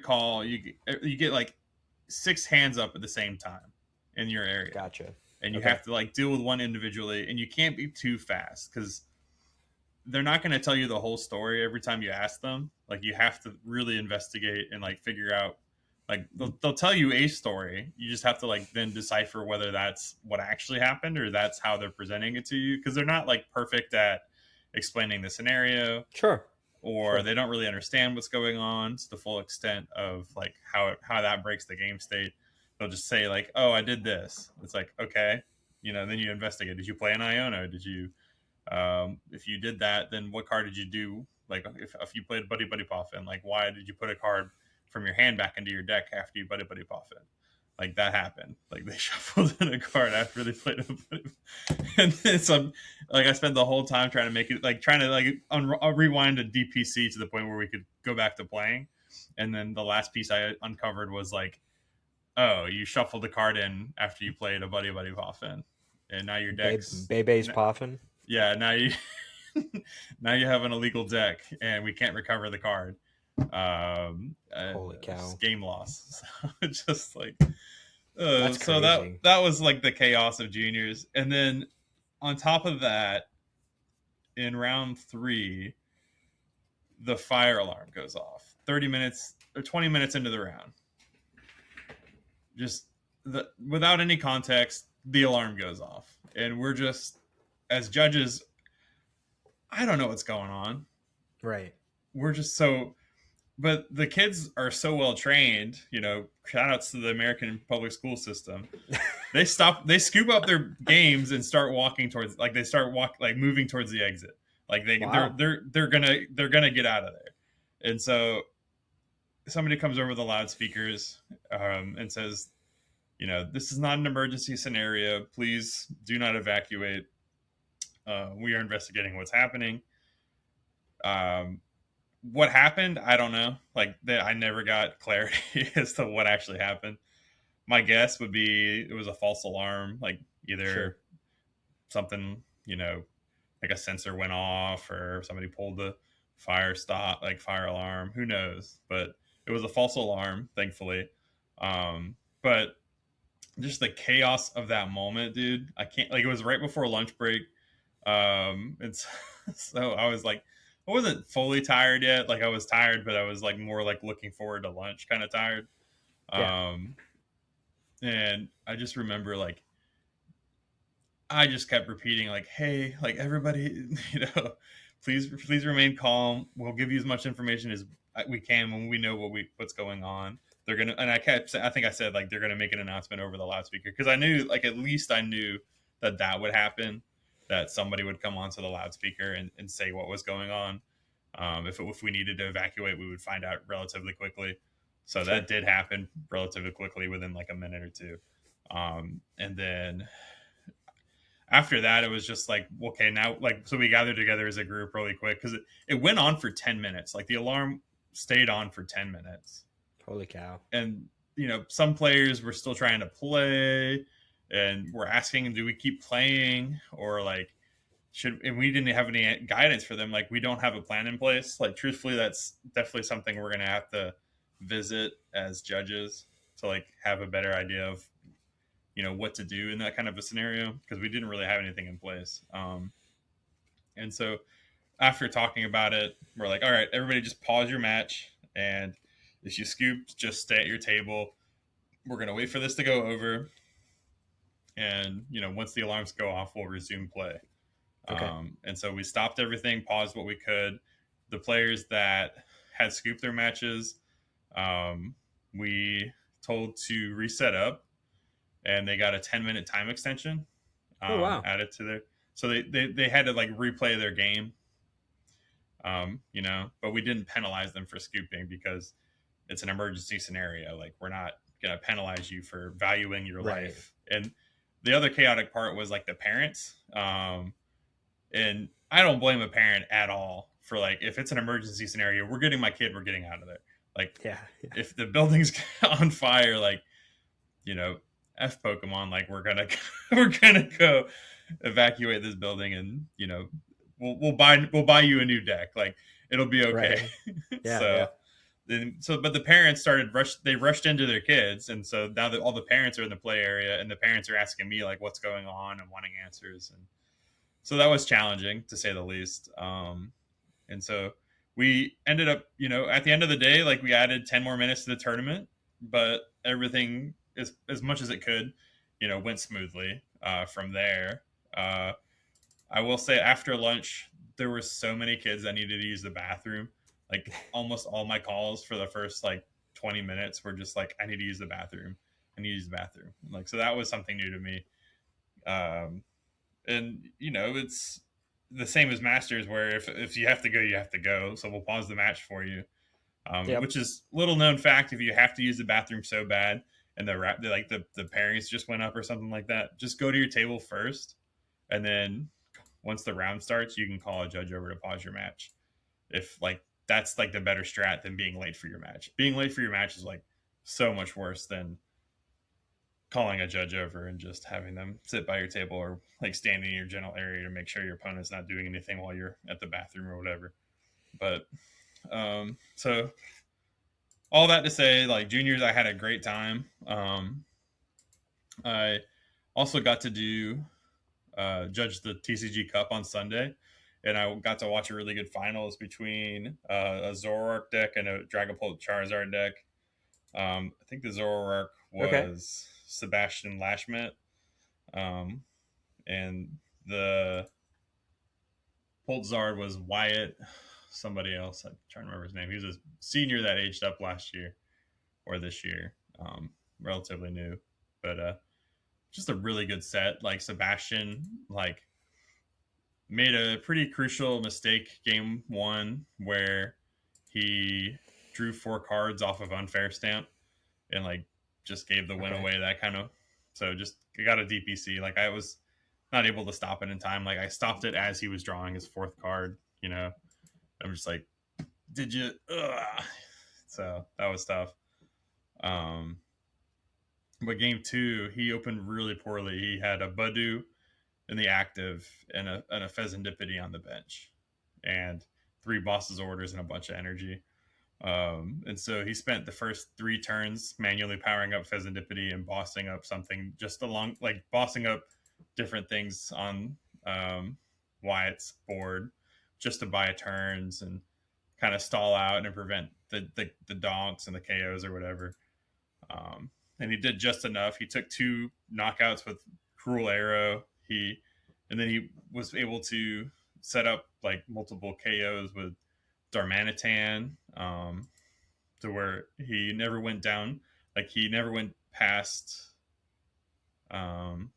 call you get like six hands up at the same time in your area, Gotcha. and you Okay. have to like deal with one individually, and you can't be too fast because they're not going to tell you the whole story every time you ask them. Like you have to really investigate and like figure out. Like they'll tell you a story. You just have to like then decipher whether that's what actually happened or that's how they're presenting it to you because they're not like perfect at explaining the scenario Sure. or Sure. they don't really understand what's going on to the full extent of like how that breaks the game state. They'll just say like, "Oh, I did this." It's like, okay, then you investigate. Did you play an Iona? Did you if you did that, then what card did you do? Like if you played Buddy Buddy Poffin, like why did you put a card from your hand back into your deck after you Buddy Buddy Poffin? Like that happened. Like they shuffled in a card after they played a Buddy. And then some. Like I spent the whole time trying to make it like trying to like rewind a DPC to the point where we could go back to playing. And then the last piece I uncovered was like, oh, you shuffled the card in after you played a Buddy Buddy Poffin, and now your deck's Bebe's popping. yeah, now you now you have an illegal deck, and we can't recover the card. Holy Just cow. game loss. So it's just like, That's so that crazy. that was like the chaos of juniors, and then on top of that, in round three, the fire alarm goes off. 30 minutes or 20 minutes into the round, just without any context, the alarm goes off, and we're just as judges. I don't know what's going on. Right. We're just so but the kids are so well trained, shout outs to the American public school system. They scoop up their games and start walking towards like they start moving towards the exit. Like Wow. they're gonna get out of there. And so somebody comes over the loudspeakers and says, this is not an emergency scenario. Please do not evacuate. We are investigating what's happening. Um, what happened, I don't know. Like I never got clarity as to what actually happened. My guess would be it was a false alarm, like Sure. either something, like a sensor went off or somebody pulled the fire alarm. Who knows? But it was a false alarm, thankfully. But just the chaos of that moment, dude. I can't like it was right before lunch break. And so I was like, I wasn't fully tired yet. Like I was tired, but I was like more like looking forward to lunch, kind of tired. Yeah. Um, and I just remember like I just kept repeating like, "Hey, like everybody, please remain calm. We'll give you as much information as we can when we know what's going on." They're gonna, and I think I said like they're gonna make an announcement over the loudspeaker because I knew like at least I knew that would happen, that somebody would come onto the loudspeaker and say what was going on. If we needed to evacuate, we would find out relatively quickly. So Sure. that did happen relatively quickly within like a minute or two. And then after that, it was just like, okay, now, like, so we gathered together as a group really quick because it went on for 10 minutes. Like, the alarm stayed on for 10 minutes. Holy cow. And, some players were still trying to play and we're asking, do we keep playing? Or, like, and we didn't have any guidance for them. Like, we don't have a plan in place. Like, truthfully, that's definitely something we're going to have to visit as judges to, like, have a better idea of what to do in that kind of a scenario because we didn't really have anything in place. And so after talking about it, we're like, all right, everybody just pause your match, and if you scoop, just stay at your table. We're gonna wait for this to go over, and once the alarms go off, we'll resume play. Okay. And so we stopped everything, paused what we could. The players that had scooped their matches, um, we told to reset up, and they got a 10-minute time extension Oh wow. added to their. So they had to like replay their game, but we didn't penalize them for scooping because it's an emergency scenario. Like we're not gonna penalize you for valuing your Right. life. And the other chaotic part was like the parents, and I don't blame a parent at all for like if it's an emergency scenario, we're getting my kid, we're getting out of there. Like Yeah. if the building's on fire, like you know, f Pokemon, like we're gonna we're gonna go evacuate this building, and we'll buy you a new deck. Like it'll be okay. Right. Yeah. so Yeah. but the parents they rushed into their kids, and so now that all the parents are in the play area, and the parents are asking me like what's going on and wanting answers, and so that was challenging to say the least. And so we ended up, at the end of the day, like we added 10 more minutes to the tournament, but everything as much as it could, went smoothly from there. Uh, I will say after lunch, there were so many kids that needed to use the bathroom. Like almost all my calls for the first like 20 minutes were just like, I need to use the bathroom. I need to use the bathroom. Like, so that was something new to me. Um, and it's the same as Masters, where if you have to go, you have to go. So we'll pause the match for you, Yep. which is little known fact. If you have to use the bathroom so bad, and the pairings just went up or something like that, just go to your table first, and then once the round starts, you can call a judge over to pause your match. If like that's like the better strat than being late for your match. Being late for your match is like so much worse than calling a judge over and just having them sit by your table or like standing in your general area to make sure your opponent's not doing anything while you're at the bathroom or whatever. But so all that to say, like juniors, I had a great time. I also got to do judge the TCG Cup on Sunday, and I got to watch a really good finals between a Zoroark deck and a Dragapult Charizard deck. I think the Zoroark Okay. was Sebastian Lashmet, um, and the Poltzard was Wyatt, somebody else. I'm trying to remember his name. He was a senior that aged up last year or this year, relatively new, but just a really good set. Like Sebastian, like made a pretty crucial mistake game one where he drew 4 cards off of unfair stamp and like just gave the win Okay. away. That kind of so just got a DPC. Like I was not able to stop it in time. Like I stopped it as he was drawing his 4th card. I'm just like, did you? Ugh. So that was tough. Um, but game two, he opened really poorly. He had a Badu in the active and a Pheasantipity on the bench, and 3 bosses orders and a bunch of energy. And so he spent the first 3 turns manually powering up Pheasantipity and bossing up something just along, like bossing up different things on Wyatt's board just to buy turns and kind of stall out and prevent the donks and the KOs or whatever. And he did just enough. He took 2 knockouts with Cruel Arrow. And then he was able to set up like multiple KOs with Darmanitan, to where he never went down. Like he never went past um,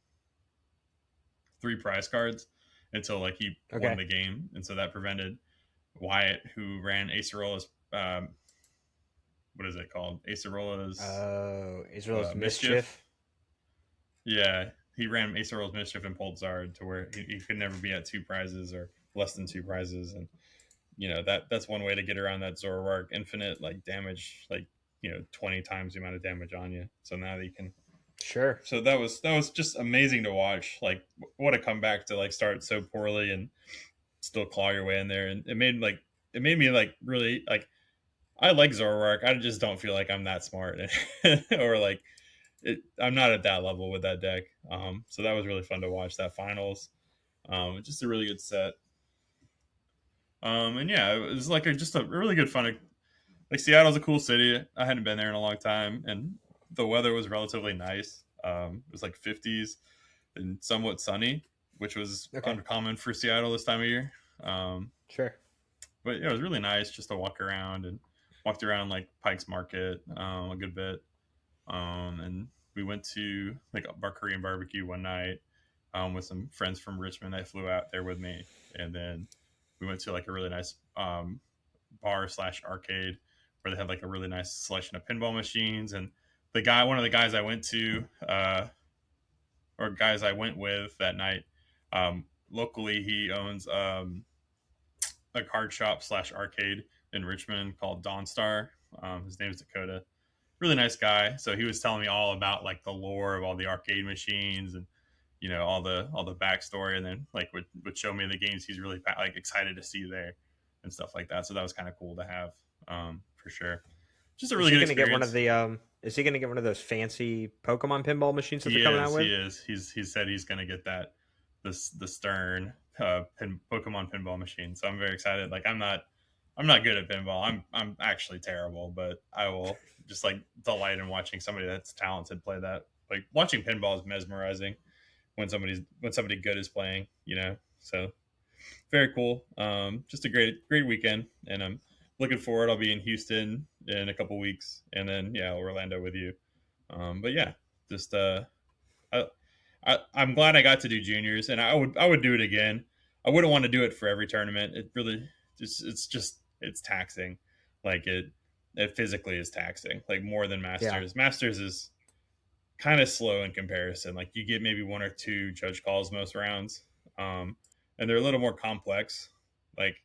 3 prize cards until like he won Okay. the game, and so that prevented Wyatt, who ran Acerola's what is it called? Acerola's Israel's Mischief. mischief. Yeah, he ran Acerola's Mischief and Poltzard to where he could never be at 2 prizes or less than 2 prizes, and that's one way to get around that Zoroark infinite like damage, like 20 times the amount of damage on you. So now that you can. Sure. So that was just amazing to watch. Like what a comeback to like start so poorly and still claw your way in there, and it made me like really like I like Zoroark. I just don't feel like I'm that smart, or like I'm not at that level with that deck. So that was really fun to watch that finals. Just a really good set. And yeah, it was like just a really good fun. Like Seattle's a cool city. I hadn't been there in a long time, and the weather was relatively nice. It was like 50s and somewhat sunny, which was Okay. uncommon for Seattle this time of year. Um, Sure. but yeah, it was really nice just to walk around and walked around like Pike's Market a good bit. And we went to like a Korean barbecue one night with some friends from Richmond. They flew out there with me, and then we went to like a really nice bar slash arcade where they had like a really nice selection of pinball machines. And one of the guys I went with that night, locally he owns a card shop slash arcade in Richmond called Dawnstar. His name is Dakota. Really nice guy. So he was telling me all about like the lore of all the arcade machines and all the backstory, and then like would show me the games he's really like excited to see there and stuff like that. So that was kind of cool to have, for sure. Just a Is really he good going to get one of experience. the Is he going to get one of those fancy Pokemon pinball machines that they're He coming out is. with? He is. He said he's going to get that the Stern Pokemon pinball machine. So I'm very excited. Like I'm not good at pinball. I'm actually terrible, but I will just like delight in watching somebody that's talented play that. Like watching pinball is mesmerizing when somebody good is playing. So very cool. Just a great weekend, and I'm looking forward. I'll be in Houston in a couple weeks, and then yeah, Orlando with you. But yeah, just I, I'm glad I got to do juniors, and I would do it again. I wouldn't want to do it for every tournament. It really it's taxing. Like it physically is taxing. Like more than Yeah. Masters. Masters is kind of slow in comparison. Like you get maybe one or two judge calls most rounds, um, and they're a little more complex. Like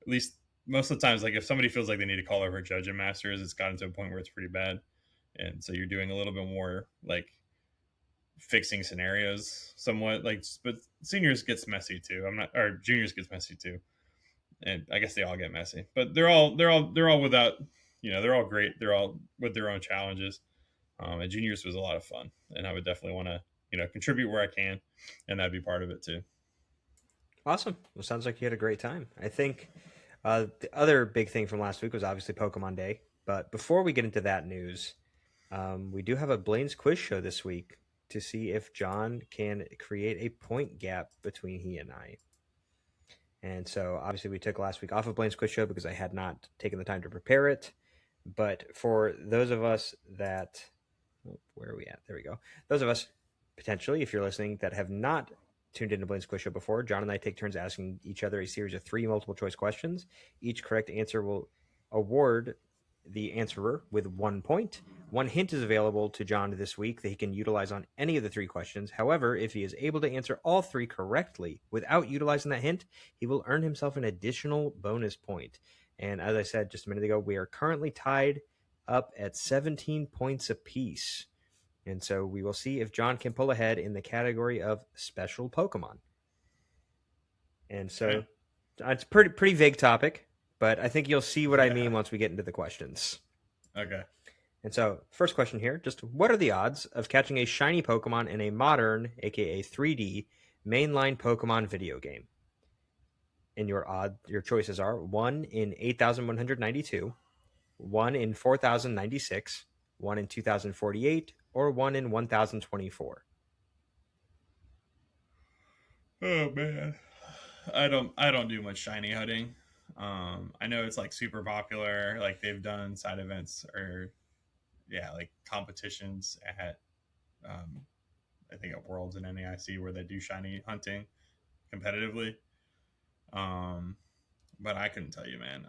at least most of the times, like if somebody feels like they need to call over a judge in Masters, it's gotten to a point where it's pretty bad, and so you're doing a little bit more like fixing scenarios somewhat. Like, but seniors gets messy too. I'm not, or juniors gets messy too, and I guess they all get messy. But they're all without, they're all great. They're all with their own challenges. And juniors was a lot of fun, and I would definitely want to contribute where I can, and that'd be part of it too. Awesome. Well, sounds like you had a great time. I think the other big thing from last week was obviously Pokemon Day. But before we get into that news, we do have a Blaine's quiz show this week to see if John can create a point gap between he and I. And so obviously we took last week off of Blaine's quiz show because I had not taken the time to prepare it. But for those of us that, oh, where are we at? There we go. Those of us potentially, if you're listening, that have not tuned into Blaine's quiz show before, John and I take turns asking each other a series of three multiple choice questions. Each correct answer will award the answerer with 1 point. One hint is available to John this week that he can utilize on any of the three questions. However, if he is able to answer all three correctly without utilizing that hint, he will earn himself an additional bonus point. And as I said just a minute ago, we are currently tied up at 17 points apiece. And so we will see if John can pull ahead in the category of special Pokemon. And Okay. so it's a pretty vague topic, but I think you'll see what I mean once we get into the questions. Okay. And so, first question here, just what are the odds of catching a shiny Pokemon in a modern, aka 3D, mainline Pokemon video game? And your choices are 1 in 8,192, 1 in 4,096, 1 in 2,048, or 1 in 1,024. Oh man, I don't do much shiny hunting. I know it's like super popular. Like they've done side events or yeah, like competitions at um, I think at Worlds and NAIC where they do shiny hunting competitively. Um, but I couldn't tell you, man.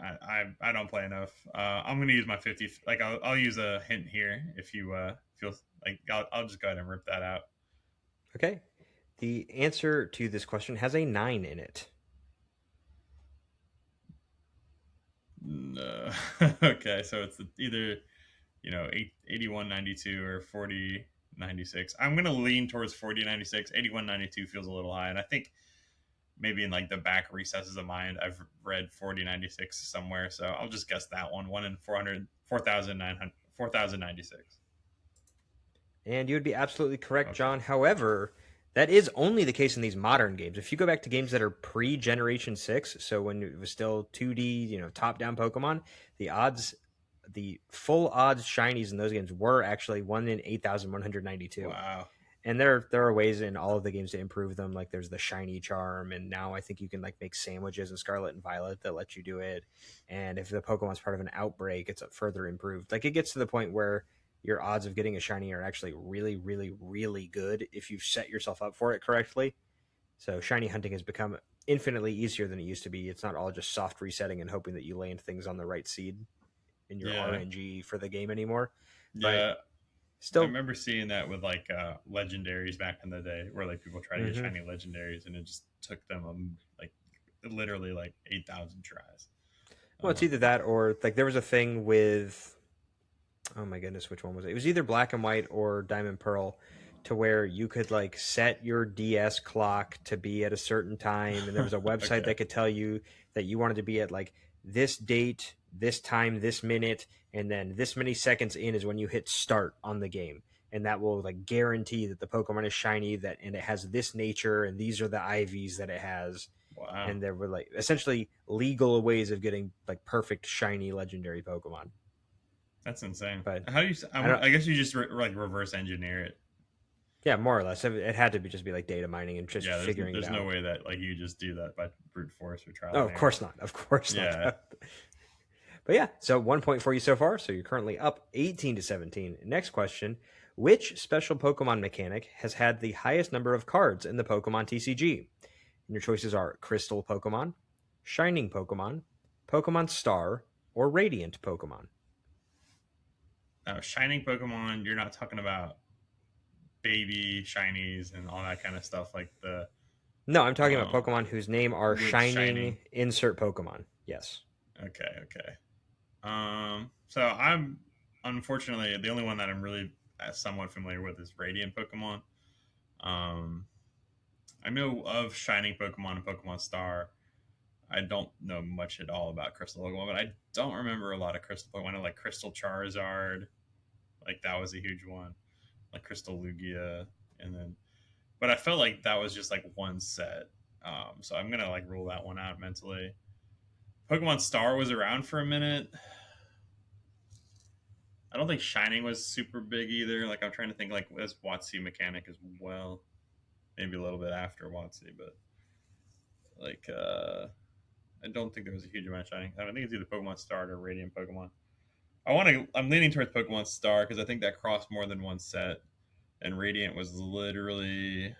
I don't play enough. I'm gonna use my 50. Like I'll use a hint here if you feel like I'll just go ahead and rip that out. Okay. The answer to this question has a 9 in it. No. Okay, so it's either 8192 or 4096. I'm gonna lean towards 4096. 8192 feels a little high, and I think maybe in like the back recesses of mind I've read 4096 somewhere, so I'll just guess that one in 400 4900 4096. And you would be absolutely correct, Okay. John. However, that is only the case in these modern games. If you go back to games that are pre-Generation 6, so when it was still 2D, top-down Pokemon, the odds the full odds shinies in those games were actually 1 in 8,192. Wow. And there are ways in all of the games to improve them. Like there's the shiny charm, and now I think you can like make sandwiches in Scarlet and Violet that let you do it. And if the Pokemon's part of an outbreak, it's further improved. Like it gets to the point where your odds of getting a shiny are actually really, really, really good if you set yourself up for it correctly. So shiny hunting has become infinitely easier than it used to be. It's not all just soft resetting and hoping that you land things on the right seed in your Yeah. RNG for the game anymore. But Yeah. I Still, remember seeing that with like legendaries back in the day, where like people try to get hmm shiny legendaries, and it just took them like literally like 8,000 tries. well, I'm it's like, either that wow, or like there was a thing with, oh my goodness, which one was it? It was either Black and White or Diamond Pearl, to where you could like set your DS clock to be at a certain time, and there was a website okay, that could tell you that you wanted to be at like this date, this time, this minute, and then this many seconds in is when you hit start on the game. And that will like guarantee that the Pokemon is shiny, that and it has this nature, and these are the IVs that it has. wow, And there were like essentially legal ways of getting like perfect shiny legendary Pokemon. that's insane. But How do you? I don't. I guess you just like reverse engineer it. Yeah, more or less. It had to be just be like data mining and just Yeah, figuring it there's no out. way that like you just do that by brute force or trial Oh, and of error. course not. Of course not. Yeah. But yeah, so 1 point for you so far. So you're currently up 18 to 17. Next question: which special Pokemon mechanic has had the highest number of cards in the Pokemon TCG? And your choices are Crystal Pokemon, Shining Pokemon, Pokemon Star, or Radiant Pokemon. Now, shining Pokemon, you're not talking about baby shinies and all that kind of stuff like the No, I'm talking about um Pokemon whose name are with Shining shining. insert Pokemon. Yes. Okay, okay. So I'm unfortunately the only one that I'm really somewhat familiar with is Radiant Pokemon. Um, I know of Shining Pokemon and Pokemon Star. I don't know much at all about Crystal Pokemon, but I don't remember a lot of Crystal Pokemon. I know like Crystal Charizard, like that was a huge one. Like Crystal Lugia, and then, but I felt like that was just like one set. So I'm gonna like rule that one out mentally. Pokemon Star was around for a minute. I don't think Shining was super big either. Like I'm trying to think like as WotC mechanic as well. Maybe a little bit after WotC, but like I don't think there was a huge amount of Shining. I think it's either Pokemon Star or Radiant Pokemon. I'm leaning towards Pokemon Star because I think that crossed more than one set, and Radiant was literally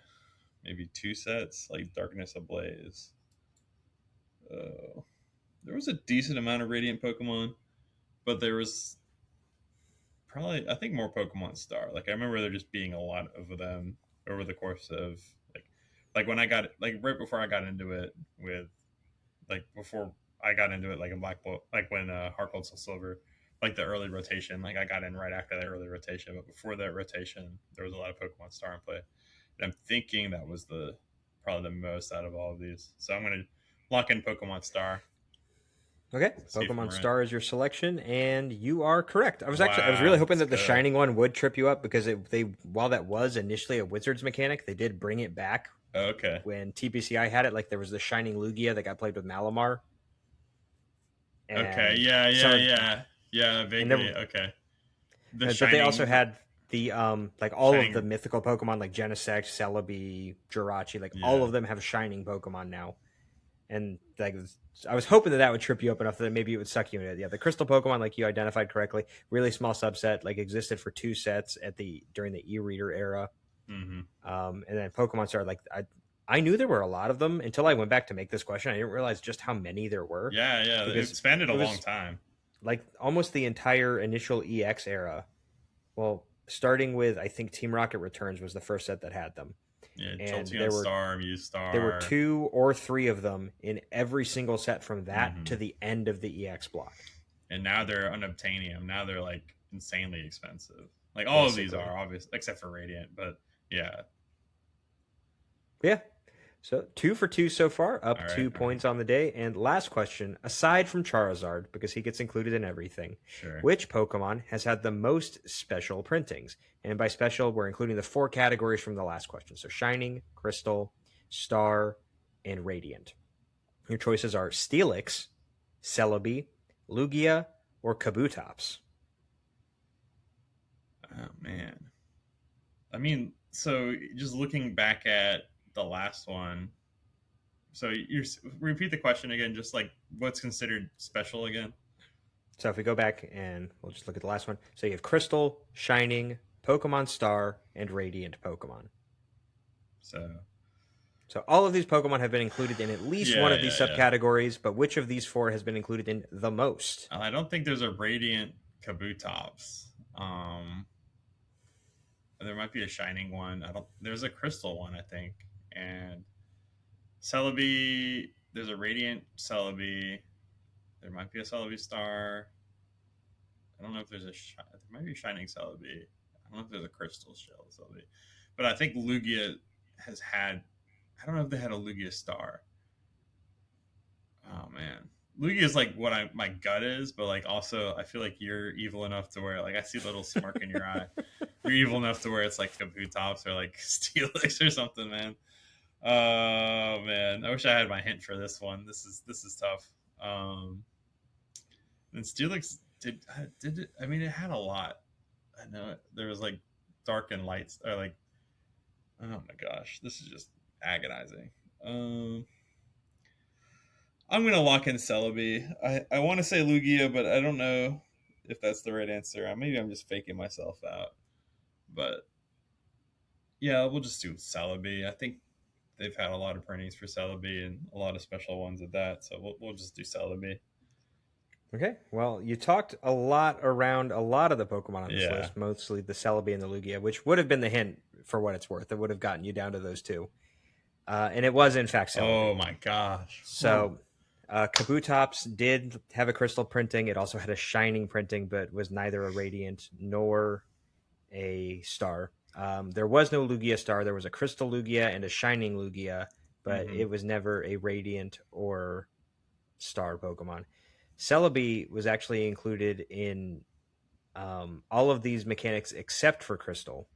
maybe two sets, like Darkness Ablaze. Uh, there was a decent amount of Radiant Pokemon, but there was probably I think more Pokemon Star. Like I remember there just being a lot of them over the course of like when I got like right before I got into it with like before I got into it like in Black Bolt, like when Heart Gold Soul Silver, like the early rotation. Like I got in right after that early rotation, but before that rotation, there was a lot of Pokemon Star in play, and I'm thinking that was the probably the most out of all of these. So I'm gonna lock in Pokemon Star. Okay, See if I'm Pokemon right. Star is your selection, and you are correct. I was really Wow, hoping let's that the go. Shining one would trip you up because they while that was initially a Wizards mechanic, they did bring it back Okay. when TPCI had it. Like there was the Shining Lugia that got played with Malamar, Okay. and Yeah. some Yeah. of Yeah. Yeah. and there, Vaguely. Okay. The but they also Shining. had the like all of the Shining. mythical Pokemon like Genesect, Celebi, Jirachi, like all Yeah. of them have Shining Pokemon now. And like I was hoping that that would trip you up enough that maybe it would suck you in it. Yeah, the crystal Pokemon, like you identified correctly, really small subset, like existed for two sets at the during the e-reader era. Mm-hmm. And then Pokemon started like I knew there were a lot of them until I went back to make this question. I didn't realize just how many there were Yeah. Yeah. It because spanned a it long was time. like almost the entire initial EX era. Well, starting with I think Team Rocket Returns was the first set that had them, Yeah. and Jolteon Star, Mew there were Star. two or three of them in every single set from that to Mm-hmm. the end of the EX block, And now they're unobtainium. Now they're like insanely expensive. Like all of these basically. are obvious, except for Radiant. But yeah. Yeah. So 2 for 2 so far, All up right. two All right. points on the day. And last question, aside from Charizard, because he gets included in everything, Sure. which Pokemon has had the most special printings? And by special, we're including the four categories from the last question. So Shining, Crystal, Star, and Radiant. Your choices are Steelix, Celebi, Lugia, or Kabutops. Oh man. I mean, so just looking back at the last one. So you repeat the question again. Just like what's considered special again. So if we go back and we'll just look at the last one. So you have Crystal, Shining, Pokemon Star, and Radiant Pokemon. So So all of these Pokemon have been included in at least one yeah, of these yeah, yeah. subcategories, but which of these four has been included in the most? I don't think there's a Radiant Kabutops. Um, There might be a shining one. I don't. There's a crystal one, I think, and Celebi. There's a radiant Celebi. There might be a Celebi star. I don't know if there's there might be a shining Celebi. I don't know if there's a crystal shell Celebi, but I think Lugia has had. I don't know if they had a Lugia star. Oh man, Lugia is like what my gut is, but like also I feel like you're evil enough to where like I see a little smirk in your eye. You're evil enough to where it's like Kabutops or like Steelix or something, man. Oh man, I wish I had my hint for this one. This is tough. And Steelix did it. I mean, it had a lot. I know there was like dark and lights, or like oh my gosh, this is just agonizing. Um, I'm gonna lock in Celebi. I want to say Lugia, but I don't know if that's the right answer. Maybe I'm just faking myself out. But yeah, we'll just do Celebi. I think they've had a lot of printings for Celebi and a lot of special ones at that. So we'll just do Celebi. Okay, well, you talked a lot around a lot of the Pokemon on this Yeah. list, mostly the Celebi and the Lugia, which would have been the hint for what it's worth. It would have gotten you down to those two. And it was, in fact, Oh Celebi. my gosh. Whew. So Kabutops did have a crystal printing. It also had a shining printing, but was neither a radiant nor a star. There was no Lugia star. There was a crystal Lugia and a shining Lugia, but Mm-hmm. it was never a radiant or star Pokemon. Celebi was actually included in all of these mechanics except for crystal.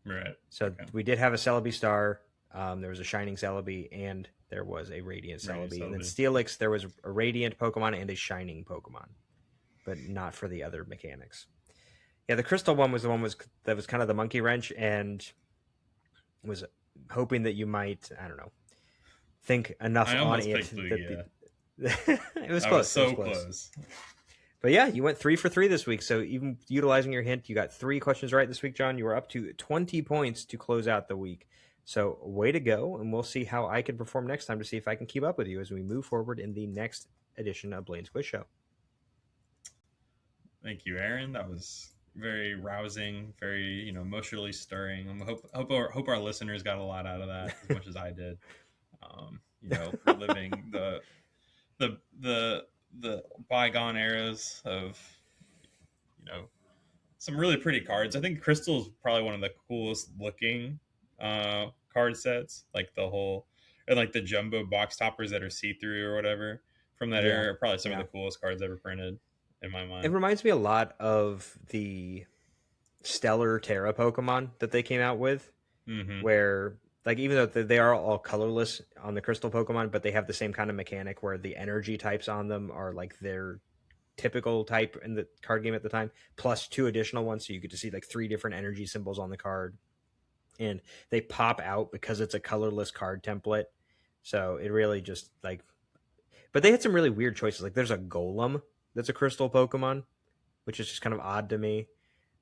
Right. So Okay. we did have a Celebi star. There was a Shining Celebi, and there was a Radiant Radio Celebi. And then Celebi. Steelix, there was a Radiant Pokemon and a Shining Pokemon, but not for the other mechanics. Yeah, the Crystal one was the one that was kind of the monkey wrench, and was hoping that you might, I don't know, think enough I on almost it picked that Lugia. it was I was close. It was so close. close. But yeah, you went 3 for 3 this week. So even utilizing your hint, you got 3 questions right this week, John. You were up to 20 points to close out the week. So way to go. And we'll see how I can perform next time to see if I can keep up with you as we move forward in the next edition of Blaine's Quiz Show. Thank you, Aaron. That was very rousing, very emotionally stirring. Hope our listeners got a lot out of that as much as I did. Reliving the the the bygone eras of you know some really pretty cards. I think Crystal is probably one of the coolest looking card sets. Like the whole and like the jumbo box toppers that are see through or whatever from that Yeah. era are probably some of Yeah. the coolest cards ever printed in my It mind. reminds me a lot of the Stellar Terra Pokemon that they came out with, Mm-hmm. where like even though they are all colorless on the crystal Pokemon, but they have the same kind of mechanic where the energy types on them are like their typical type in the card game at the time, plus 2 additional ones. So you get to see like 3 different energy symbols on the card, and they pop out because it's a colorless card template. So it really just like, but they had some really weird choices. Like there's a Golem that's a crystal Pokemon, which is just kind of odd to me.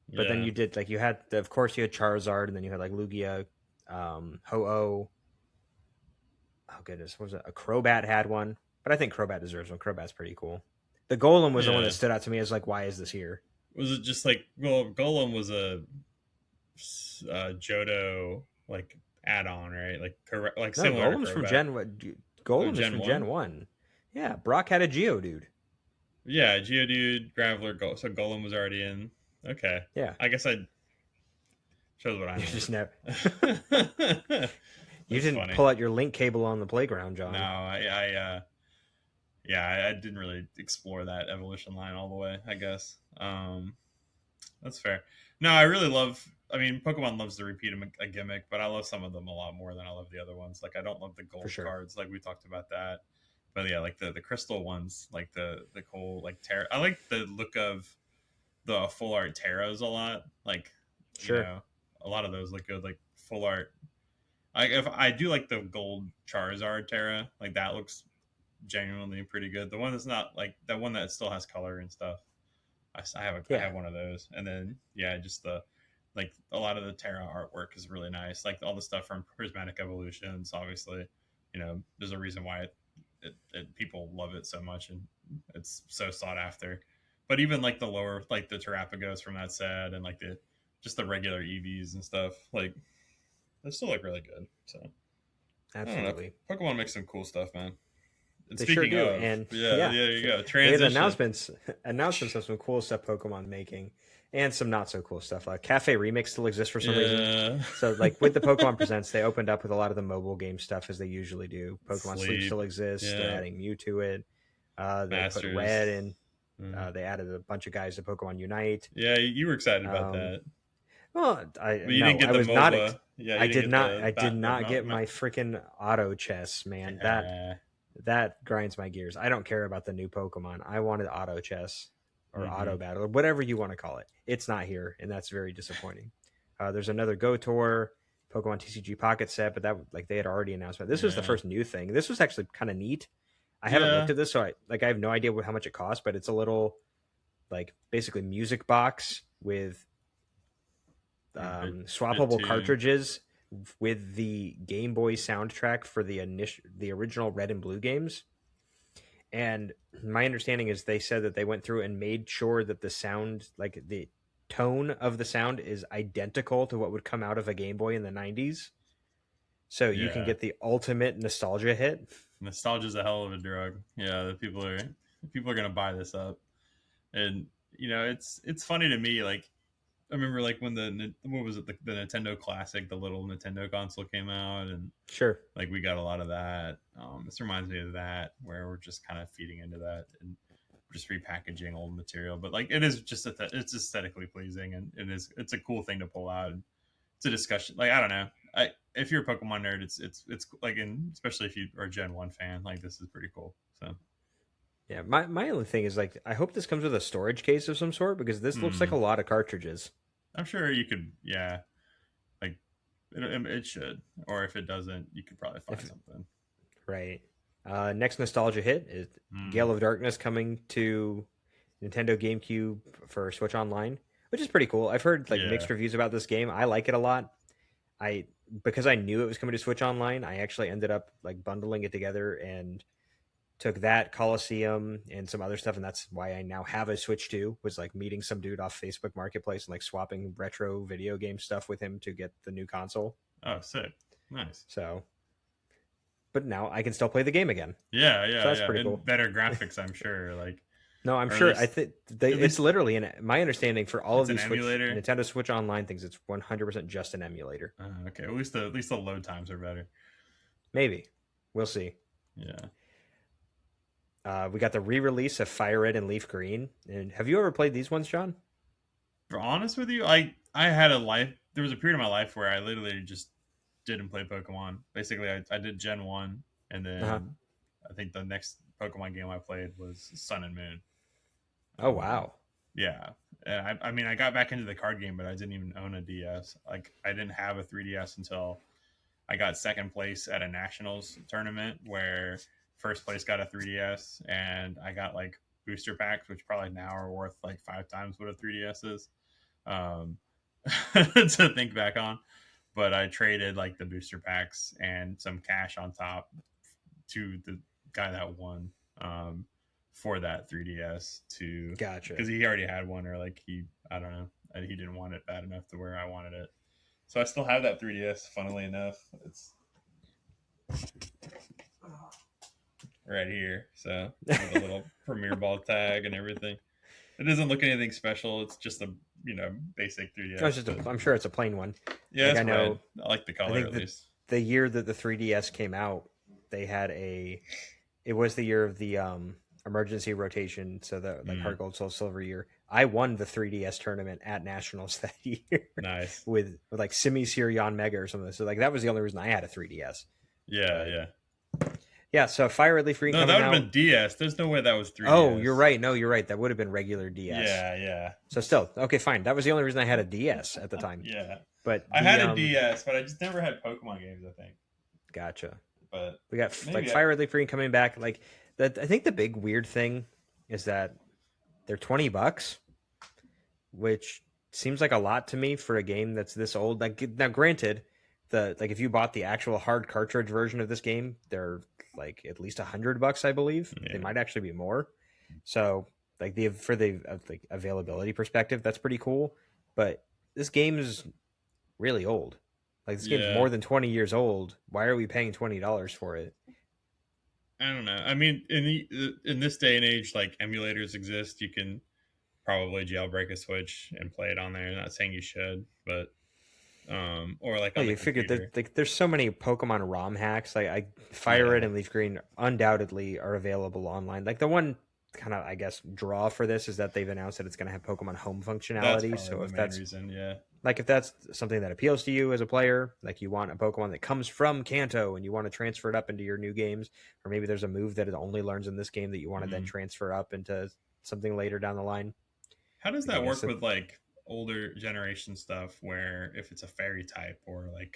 But then Yeah. you did like you had, of course, you had Charizard, and then you had like Lugia, Ho-Oh. Oh goodness, what was it? A Crobat had one, but I think Crobat deserves one. Crobat's pretty cool. The Golem was the one that Yeah. stood out to me as like, why is this here? Was it just like Golem was a Johto like add-on, right? Like correct, like No, similar to Golem's from Crobat. Gen. Oh, Golem is Gen from One. Gen 1. Yeah, Brock had a Geodude. Yeah, Geodude, Graveler, so Golem was already in. Okay, Yeah, I guess I shows what I you know. just never. You That's didn't funny. pull out your link cable on the playground, No, John. yeah, I didn't really explore that evolution line all the way. I guess. That's fair. No, I really love. I mean, Pokemon loves to repeat a gimmick, but I love some of them a lot more than I love the other ones. Like, I don't love the For gold sure. cards, like we talked about that. But yeah, like the crystal ones, like the cool like Terra. I like the look of the full art Terras a lot. Like, Sure. a lot of those look good. Like full art. If I do like the gold Charizard Terra, like that looks genuinely pretty good. The one that's not like that one that still has color and stuff. I Yeah. have one of those, and then yeah, just the like a lot of the Terra artwork is really nice. Like all the stuff from Prismatic Evolutions, obviously, there's a reason why people love it so much, and it's so sought after. But even like the lower, like the Terrapagos from that set, and like just the regular EVs and stuff. Like they still look really good. So I don't know. Absolutely. Pokemon makes some cool stuff, man. And They sure speaking do. of, And yeah, yeah, there you go. we had Transition. announcements of some cool stuff Pokemon making and some not so cool stuff. Like Cafe Remix still exists for some reason. Yeah. So like with the Pokemon Presents, they opened up with a lot of the mobile game stuff as they usually do. Pokemon Sleep Sleep. still exists. They're Yeah. adding Mew to it. They put Red Masters. in. Mm. They added a bunch of guys to Pokemon Unite. Yeah, you were excited about Um, that. well, I But you didn't no, get I the was not. MOBA. Yeah, I you didn't did get not. the I did the not get my freaking auto chess, man. yeah. That grinds my gears. I don't care about the new Pokemon. I wanted auto chess or auto Mm-hmm. battle or whatever you want to call it. It's not here, and that's very disappointing. There's another Go Tour Pokemon TCG Pocket set, but that like they had already announced. But this was the Yeah. first new thing. This was actually kind of neat. I haven't looked Yeah. at this, so I have no idea how much it costs, but it's a little like basically music box with Bit swappable too. cartridges with the Game Boy soundtrack for the original Red and Blue games. And my understanding is they said that they went through and made sure that the sound, like the tone of the sound, is identical to what would come out of a Game Boy in the 90s. So you can Yeah. get the ultimate nostalgia hit. Nostalgia's a hell of a drug. Yeah, the people are gonna buy this up. And it's funny to me, like I remember like when what was it, the Nintendo Classic, the little Nintendo console came out, and Sure. like we got a lot of that. This reminds me of that, where we're just kind of feeding into that and just repackaging old material. But like it is just it's aesthetically pleasing, and it's a cool thing to pull out. And it's a discussion. Like I don't know, if you're a Pokemon nerd, it's like, and especially if you are a Gen 1 fan, like this is pretty cool. So Yeah, my only thing is like I hope this comes with a storage case of some sort because this looks like a lot of cartridges. I'm sure you could, yeah, like it should, or if it doesn't, you could probably find If something. right. Next nostalgia hit is Mm, Gale of Darkness coming to Nintendo GameCube for Switch Online, which is pretty cool. I've heard like yeah, mixed reviews about this game. I like it a lot. I because I knew it was coming to Switch Online, I actually ended up like bundling it together and took that Coliseum and some other stuff, and that's why I now have a Switch 2. Was like meeting some dude off Facebook Marketplace and like swapping retro video game stuff with him to get the new console. oh, sick, nice. So, but now I can still play the game again. Yeah, So yeah, that's yeah, pretty and cool. better graphics, I'm sure. Like, No, I'm or at sure. I least, think at it's least literally in my understanding for all of it's an these Switch emulator. Nintendo Switch Online things. It's 100% just an emulator. Okay, at least the load times are better. Maybe we'll see. Yeah. We got the re-release of Fire Red and Leaf Green. And have you ever played these ones, John? For honest with you, I had a life. There was a period of my life where I literally just didn't play Pokemon. Basically, I did Gen 1, and Uh-huh. then I think the next Pokemon game I played was Sun and Moon. Oh Um, wow. yeah, and I mean, I got back into the card game, but I didn't even own a DS. Like, I didn't have a 3DS until I got second place at a nationals tournament where first place got a 3DS, and I got like booster packs, which probably now are worth like 5 times what a 3DS is. Um, to think back on, but I traded like the booster packs and some cash on top to the guy that won, um, for that 3DS to, Gotcha. because he already had one, or like I don't know, he didn't want it bad enough to where I wanted it. So I still have that 3DS. Funnily enough, it's right here. So with a little Premier Ball tag and everything. It doesn't look anything special. It's just a basic No, it's 3DS. just But I'm sure it's a plain one. yeah, Like it's I red. know. I like the I color think at that least. the year that the 3DS came out, they had a. It was the year of the emergency rotation, so the like Mm, Heart Gold Soul Silver year. I won the 3DS tournament at nationals that year nice. with like Simi Sirion Mega or something. So like that was the only reason I had a 3DS. Yeah, But yeah. yeah, so Fire Red Leaf Green No, that coming would have out. been DS. There's no way that was Oh, you're 3DS. right. No, you're right. That would have been regular DS. Yeah, yeah, So still okay, fine. That was the only reason I had a DS at the time. yeah. But I the had a DS, but I just never had Pokemon games. I think, gotcha. but We got like maybe I. Fire Red Leaf Green coming back. Like that. I think the big weird thing is that they're $20, which seems like a lot to me for a game that's this old. Like now, granted, the like if you bought the actual hard cartridge version of this game, they're like at least $100, I believe. They Yeah, might actually be more. So like the for the like availability perspective, that's pretty cool. But this game is really old. Like this game's Yeah, more than 20 years old. Why are we paying $20 for it? I don't know. I mean, in this day and age, like emulators exist. You can probably jailbreak a Switch and play it on there. Not saying you should, but or like Well, on the you figured computer. that like there's so many Pokemon ROM hacks. Like Fire Red Yeah, and Leaf Green undoubtedly are available online. Like the one kind of I guess draw for this is that they've announced that it's going to have Pokemon Home that's functionality. probably So the main reason. Yeah, if that's something that appeals to you as a player, like you want a Pokemon that comes from Kanto and you want to transfer it up into your new games, or maybe there's a move that it only learns in this game that you want to then hmm. transfer up into something later down the line. How does Like I that guess work it, with like older generation stuff? Where if it's a fairy type or like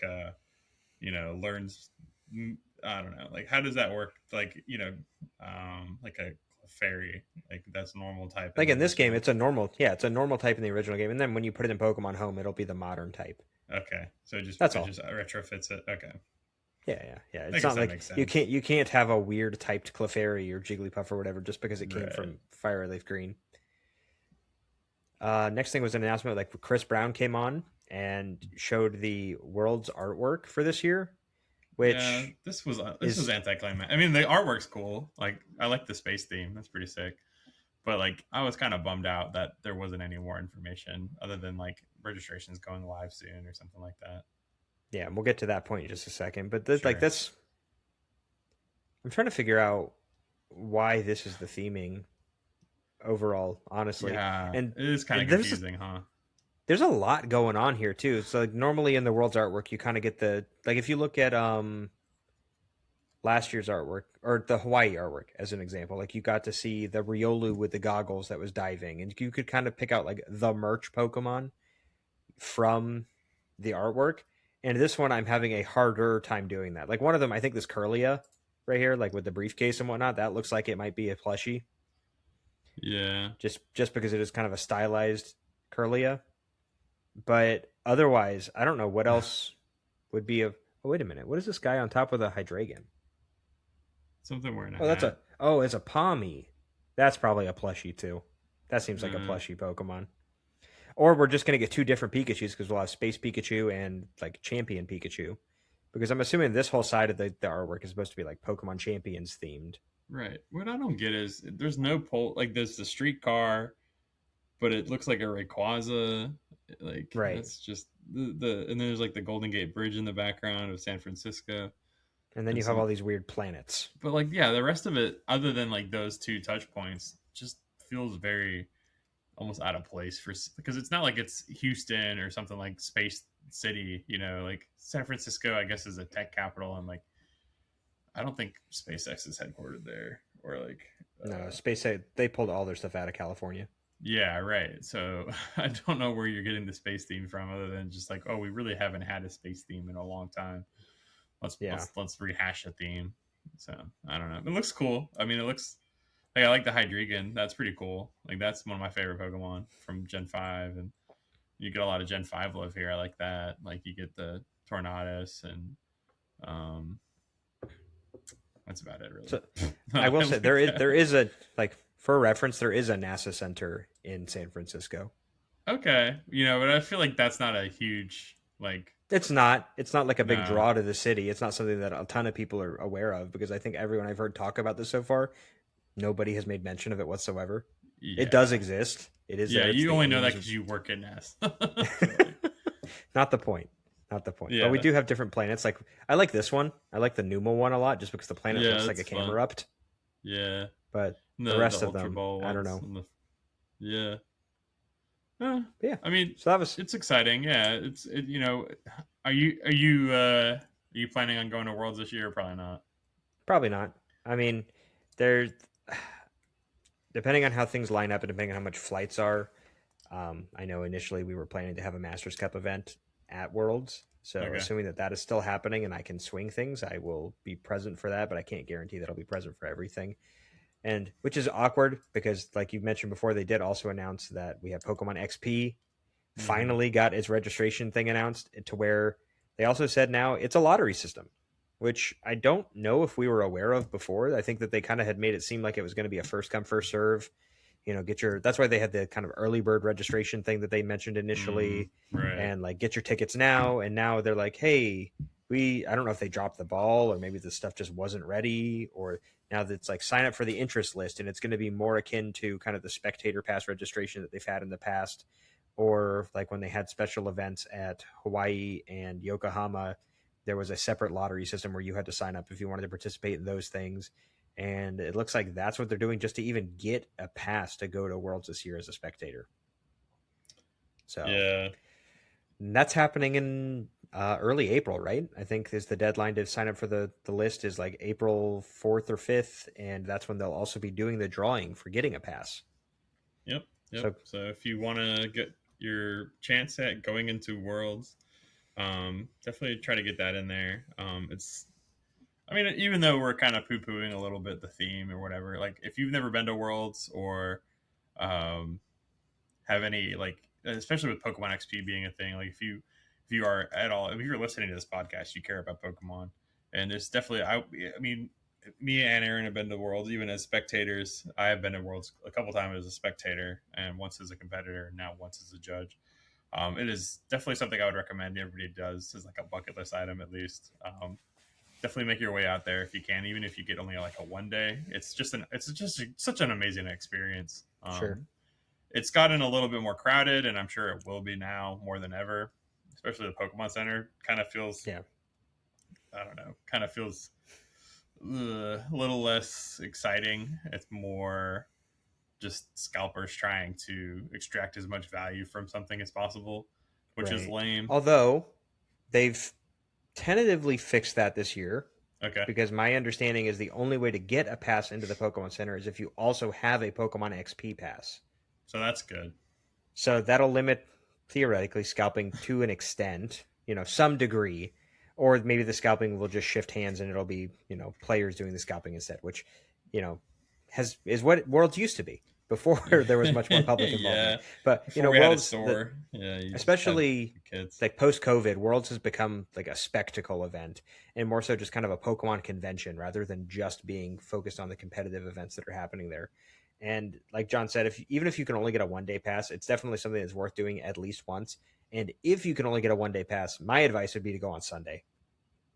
learns, I don't know, like how does that work? Like like a fairy, like that's normal type in like the in this game, original. it's a normal, yeah, it's a normal type in the original game, and then when you put it in Pokemon Home, it'll be the modern type. Okay, so it just That's it all. just retrofits it. Okay, Yeah. I It's guess not that like makes sense. you can't have a weird typed Clefairy or Jigglypuff or whatever just because it came Right. from Fire Leaf Green. Next thing was an announcement like Chris Brown came on and showed the world's artwork for this year, Yeah, which this was is anticlimactic. I mean, the artwork's cool. Like, I like the space theme. That's pretty sick. But like, I was kind of bummed out that there wasn't any more information other than like registrations going live soon or something like that. yeah, we'll get to that point in just a second. But like Sure. that's I'm trying to figure out why this is the theming overall, honestly. Yeah, And it is kind of there's confusing, huh? there's a lot going on here too. So like normally in the world's artwork, you kind of get the like if you look at last year's artwork or the Hawaii artwork as an example, like you got to see the Riolu with the goggles that was diving, and you could kind of pick out like the merch Pokemon from the artwork. And this one, I'm having a harder time doing that. Like one of them, I think this Curlia right here, like with the briefcase and whatnot, that looks like it might be a plushie, Yeah. just because it is kind of a stylized Curlia. But otherwise, I don't know what else would be a. Oh, wait a minute. What is this guy on top of the Hydreigon? Something wearing a Oh, that's hat. a. Oh, it's a Palmy. That's probably a plushie too. That seems like a Uh, plushie Pokemon. Or we're just gonna get two different Pikachu's because we'll have Space Pikachu and like Champion Pikachu. Because I'm assuming this whole side of the artwork is supposed to be like Pokemon Champions themed. right. What I don't get is there's no pole. Like, there's the streetcar, but it looks like a Rayquaza. Like, Right. that's just and then there's like the Golden Gate Bridge in the background of San Francisco, And then and you have all some. these weird planets. But like, yeah, the rest of it, other than like those two touch points, just feels very almost out of place for because it's not like it's Houston or something like Space City. Like San Francisco, I guess, is a tech capital, and like I don't think SpaceX is headquartered there, or like No, Space they pulled all their stuff out of California. yeah, right. So I don't know where you're getting the space theme from, other than just like, oh, we really haven't had a space theme in a long time. Let's Yeah. let's let's rehash a theme. So I don't know. It looks cool. I mean, it looks like I like the Hydreigon. That's pretty cool. Like that's one of my favorite Pokemon from Gen 5, and you get a lot of Gen 5 love here. I like that. Like you get the Tornadus, and um that's about it really. So I I will say like that. there is a like for reference there is a NASA center in San Francisco. Okay, but I feel like that's not a huge like It's not like a big no. draw to the city. It's not something that a ton of people are aware of because I think everyone I've heard talk about this so far, nobody has made mention of it whatsoever. It does Yeah. exist. It is Yeah, there. It's you the only know that Ames. because you work in Nest. So like, Not the point. Not the point. But we yeah, do have different planets. Like I like this one. I like the Numa one a lot just because the planet yeah, looks like a it's fun. Camerupt. Yeah, But and the the rest of Ultra them, Ball I don't ones. know. Yeah. Eh, But yeah. I mean, So that was it's exciting. Yeah, are you planning on going to Worlds this year? Or probably not. probably not. I mean, there depending on how things line up and depending on how much flights are. I know initially we were planning to have a Masters Cup event at Worlds. So Okay. assuming that that is still happening and I can swing things, I will be present for that. But I can't guarantee that I'll be present for everything. And which is awkward because, like you mentioned before, they did also announce that we have Pokemon XP Mm-hmm. finally got its registration thing announced to where they also said now it's a lottery system, which I don't know if we were aware of before. I think that they kind of had made it seem like it was going to be a first come first serve Get your, that's why they had the kind of early bird registration thing that they mentioned initially, Right. and like get your tickets now. And now they're like, hey, I don't know if they dropped the ball or maybe the stuff just wasn't ready, or now that it's like sign up for the interest list and it's going to be more akin to kind of the spectator pass registration that they've had in the past, or like when they had special events at Hawaii and Yokohama, there was a separate lottery system where you had to sign up if you wanted to participate in those things. And it looks like that's what they're doing just to even get a pass to go to Worlds this year as a spectator. So Yeah. that's happening in early April, right? I think is the deadline to sign up for the list is like April 4th or 5th. And that's when they'll also be doing the drawing for getting a pass. Yep. Yep. So, So if you want to get your chance at going into Worlds, definitely try to get that in there. It's I mean, even though we're kind of poo pooing a little bit the theme or whatever, like if you've never been to Worlds or um, have any like, especially with Pokemon XP being a thing, like if you are at all, if you're listening to this podcast, you care about Pokemon, and it's definitely I mean, me and Aaron have been to Worlds even as spectators. I have been to Worlds a couple times as a spectator and once as a competitor, and now once as a judge. It is definitely something I would recommend everybody does as like a bucket list item at least. Definitely make your way out there if you can, even if you get only like a 1 day. It's just such an amazing experience. sure. It's gotten a little bit more crowded, and I'm sure it will be now more than ever. Especially the Pokemon Center kind of feels, Yeah. I don't know, kind of feels a little less exciting. It's more just scalpers trying to extract as much value from something as possible, which is Right. lame. Although they've tentatively fixed that this year, Okay, because my understanding is the only way to get a pass into the Pokemon Center is if you also have a Pokemon XP pass. so that's good. So that'll limit theoretically scalping to an extent, some degree, or maybe the scalping will just shift hands and it'll be, players doing the scalping instead, which, you know, is what Worlds used to be before there was much more public involvement. Yeah, But, before we had a Worlds that store, yeah, you just had especially kids. like post COVID, Worlds has become like a spectacle event and more so just kind of a Pokemon convention rather than just being focused on the competitive events that are happening there. And like John said, even if you can only get a 1 day pass, it's definitely something that's worth doing at least once. And if you can only get a 1 day pass, my advice would be to go on Sunday.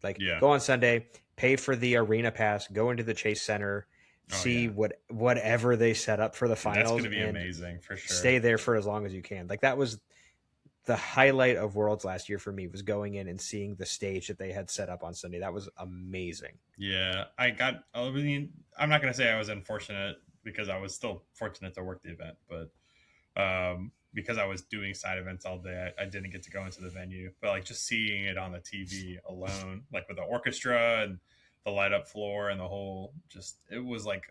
Like Yeah. go on Sunday, pay for the arena pass, go into the Chase Center, Oh see yeah, whatever they set up for the dude, that's finals, gonna be and amazing for sure. stay there for as long as you can. Like that was the highlight of Worlds last year for me, was going in and seeing the stage that they had set up on Sunday. That was amazing. Yeah, I got. I mean, I'm not gonna say I was unfortunate because I was still fortunate to work the event, but because I was doing side events all day, I didn't get to go into the venue. But like just seeing it on the TV alone, like with the orchestra and the light up floor and the whole, just it was like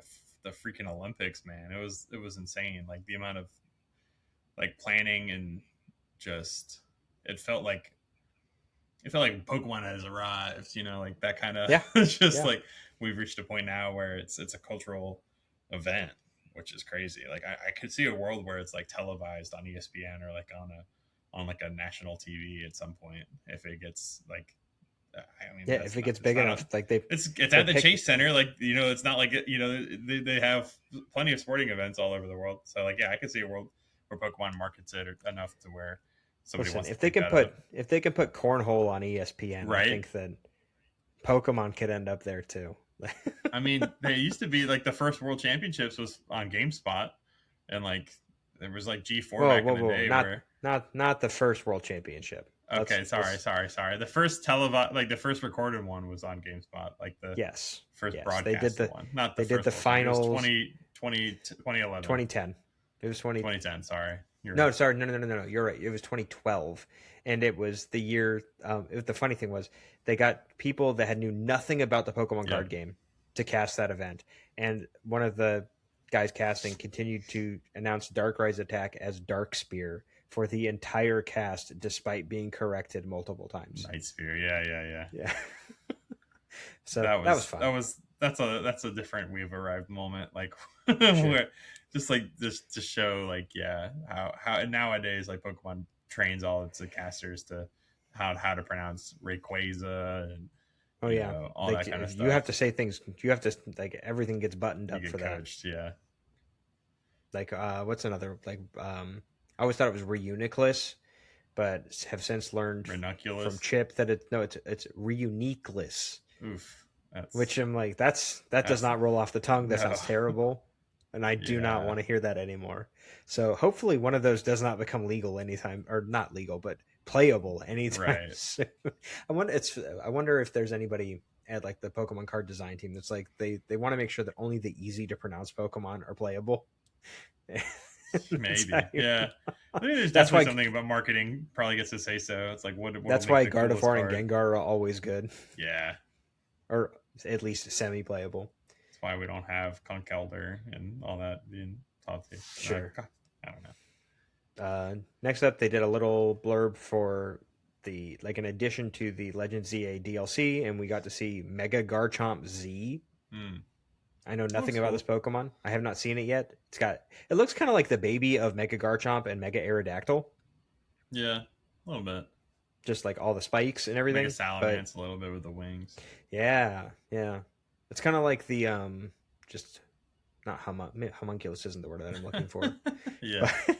the freaking Olympics, man. It was insane. Like the amount of like planning and just it felt like Pokemon has arrived, like that kind of Yeah, just yeah, like we've reached a point now where it's a cultural event, which is crazy. Like I could see a world where it's like televised on ESPN or like on like a national TV at some point if it gets like I mean yeah. If it gets it's big not a enough, like it's they at the picked. Chase Center, like it's not like they have plenty of sporting events all over the world. So like yeah, I could see a world where Pokemon markets it enough to where somebody Listen, wants to pick that up, if they can put cornhole on ESPN, I right? think that Pokemon could end up there too. I mean, they used to be like the first World Championships was on GameSpot, and like there was like G4 Whoa, back in whoa, the whoa! day Not where. not the first World Championship. Okay, sorry, Let's sorry, sorry. The first televised, like the first recorded one was on GameSpot, like the yes, first yes. They did broadcasted one, not the they did first the World Champion. It was finals 2011, 2010. It was 20. 2010. Sorry, you're No, right. sorry, no. You're right. It was 2012, and it was the year. The funny thing was, they got people that had knew nothing about the Pokemon Yep. card game to cast that event, and one of the guys casting continued to announce Darkrai's attack as Dark Spear for the entire cast, despite being corrected multiple times. Night Sphere. Yeah, yeah, yeah. Yeah, so That that was was that fun. was that's a different we've arrived moment. Like Sure. where just to show like yeah how nowadays like Pokemon trains all its casters to how to pronounce Rayquaza and Oh yeah, all like that kind of you have stuff. to say things. You have to like everything gets buttoned You up for get that. coached, yeah. Like what's another like I always thought it was Reuniculus, but have since learned from Ranunculus. Chip that it's Reuniculus, Oof. which That's I'm like that does that's not roll off the tongue. That no. sounds terrible, and I do not Yeah. want to hear that anymore. So hopefully one of those does not become legal anytime, or not legal, but playable anytime Right. soon. I wonder if there's anybody at like the Pokemon card design team that's like they want to make sure that only the easy to pronounce Pokemon are playable. that's, Maybe. Yeah. I think there's that's definitely why something about marketing probably gets to say so. It's like what'll that's make why the coolest Gardevoir and card. Gengar are always good, Yeah. or at least semi-playable. That's why we don't have Conkeldurr and all that being taught to. Sure. I don't know. Next up, they did a little blurb for the like an addition to the Legend ZA DLC, and we got to see Mega Garchomp Z. Hmm. I know That nothing looks about cool. this Pokemon. I have not seen it yet. It looks kind of like the baby of Mega Garchomp and Mega Aerodactyl, Yeah. A little bit. just like all the spikes and Make a everything. But Salamence a little bit with the wings. yeah, yeah, it's kind of like the just not homunculus isn't the word that I'm looking for, Yeah. but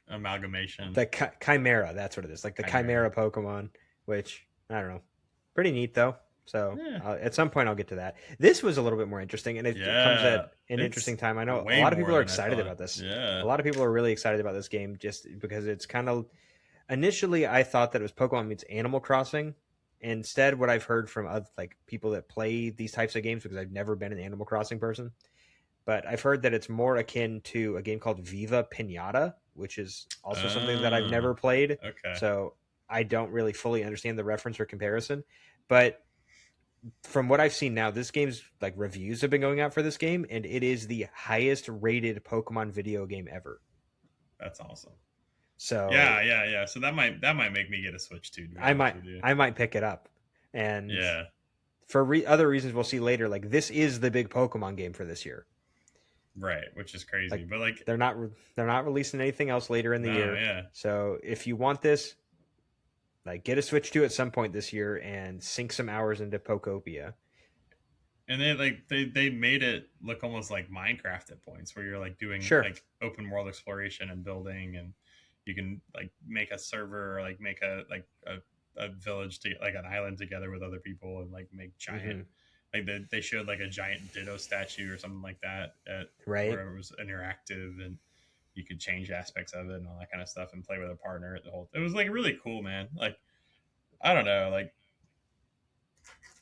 Amalgamation. the chimera. That's what it is. Like the Chimera. chimera Pokemon, which I don't know, pretty neat though. So Yeah. at some point I'll get to that. This was a little bit more interesting, and it comes Yeah. at an It's interesting time. I know a way lot of more people are than I excited thought. about this. Yeah. A lot of people are really excited about this game just because it's kind of initially I thought that it was Pokemon meets Animal Crossing. Instead, what I've heard from other, like people that play these types of games, because I've never been an Animal Crossing person, but I've heard that it's more akin to a game called Viva Pinata, which is also something that I've Oh, never played. okay. So I don't really fully understand the reference or comparison. But from what I've seen now, this game's like reviews have been going out for this game, and it is the highest rated Pokemon video game ever. That's awesome. So Yeah. So that might make me get a Switch too, to be I honest might with you. I might pick it up, and Yeah. for other reasons we'll see later. Like this is the big Pokemon game for this year. Right. Which is crazy. Like But like they're not releasing anything else later in the no, year. yeah. So if you want this, like get a Switch 2 at some point this year and sink some hours into Pokopia. And they made it look almost like Minecraft at points where you're like doing Sure. like open world exploration and building, and you can like make a server or like make a village to like an island together with other people and like make giant Hmm. like they showed like a giant Ditto statue or something like that at Right. where it was interactive and you could change aspects of it and all that kind of stuff and play with a partner. It was like really cool, man. Like I don't know, like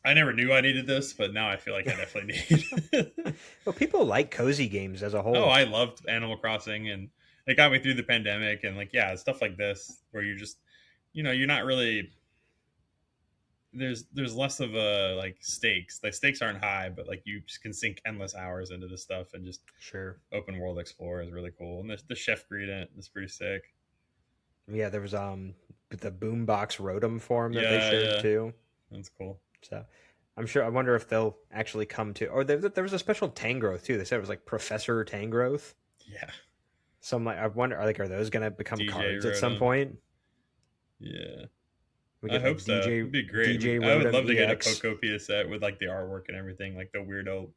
I never knew I needed this, but now I feel like I definitely need it. Well, people like cozy games as a Oh, whole. I loved Animal Crossing, and it got me through the pandemic. And like, yeah, stuff like this where you're just, you're not really. There's less of a like stakes. The stakes aren't high, but like you just can sink endless hours into this stuff and just Sure. open world explore is really cool. And the chef gradient is pretty sick. Yeah, there was the Boombox Rotom form that they Yeah, showed yeah, too. that's cool. So I'm sure. I wonder if they'll actually come to. Or there was a special Tangrowth too. They said it was like Professor Tangrowth. Yeah, So I'm like, I wonder, like, are those gonna become DJ cards at some Rotom. point? Yeah, We I get hope like so. DJ It'd be great. DJ I would Rotom love to get a EX. Pokopia set with like the artwork and everything, like the weirdo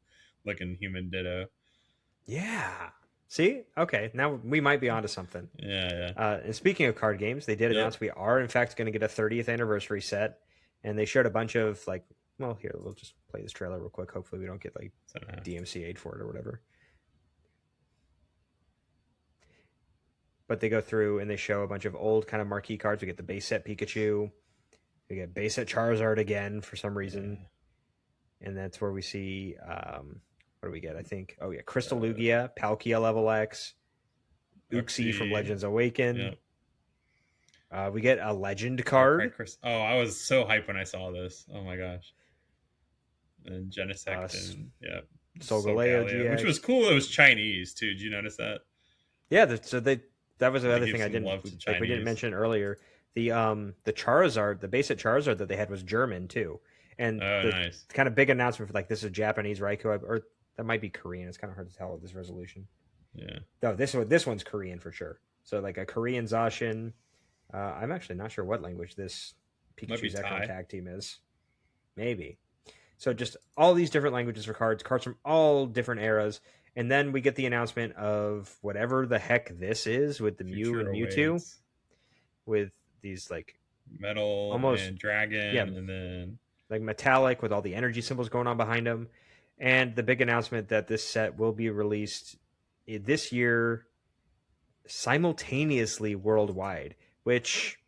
looking human Ditto. Yeah. See, okay, now we might be onto something. Yeah, yeah. And speaking of card games, they did Yep. announce we are in fact going to get a 30th anniversary set, and they showed a bunch of like, well, here we'll just play this trailer real quick. Hopefully, we don't get like So, DMCA'd for it or whatever. But they go through and they show a bunch of old kind of marquee cards. We get the base set Pikachu, we get base set Charizard again for some reason, and that's where we see what do we get? I think Crystal Lugia, Palkia level X, Uxie from Oopsie. Legends Awaken. Yep. We get a legend Warcry card. Chris. Oh, I was so hyped when I saw this. Oh my gosh. And Uh, Genesect and yeah, Solgaleo Solgaleo, which GX. was cool. It was Chinese too. Did you notice that? Yeah, that was They another gave thing I some didn't love to like. We didn't Chinese. mention earlier. The Charizard, the basic Charizard that they had was German too, and Oh, the nice. kind of big announcement for like this is Japanese Raikou, or that might be Korean. It's kind of hard to tell with this resolution. Yeah. No, this one's Korean for sure. So like a Korean Zacian. I'm actually not sure what language this Might be Pikachu's Ekron Thai. tag team is. Maybe. So just all these different languages for cards, cards from all different eras, and then we get the announcement of whatever the heck this is with the Mew Future and Mewtwo, awaits. with these like Metal almost, and yeah, Dragon, and then like metallic with all the energy symbols going on behind them, and the big announcement that this set will be released this year simultaneously worldwide, which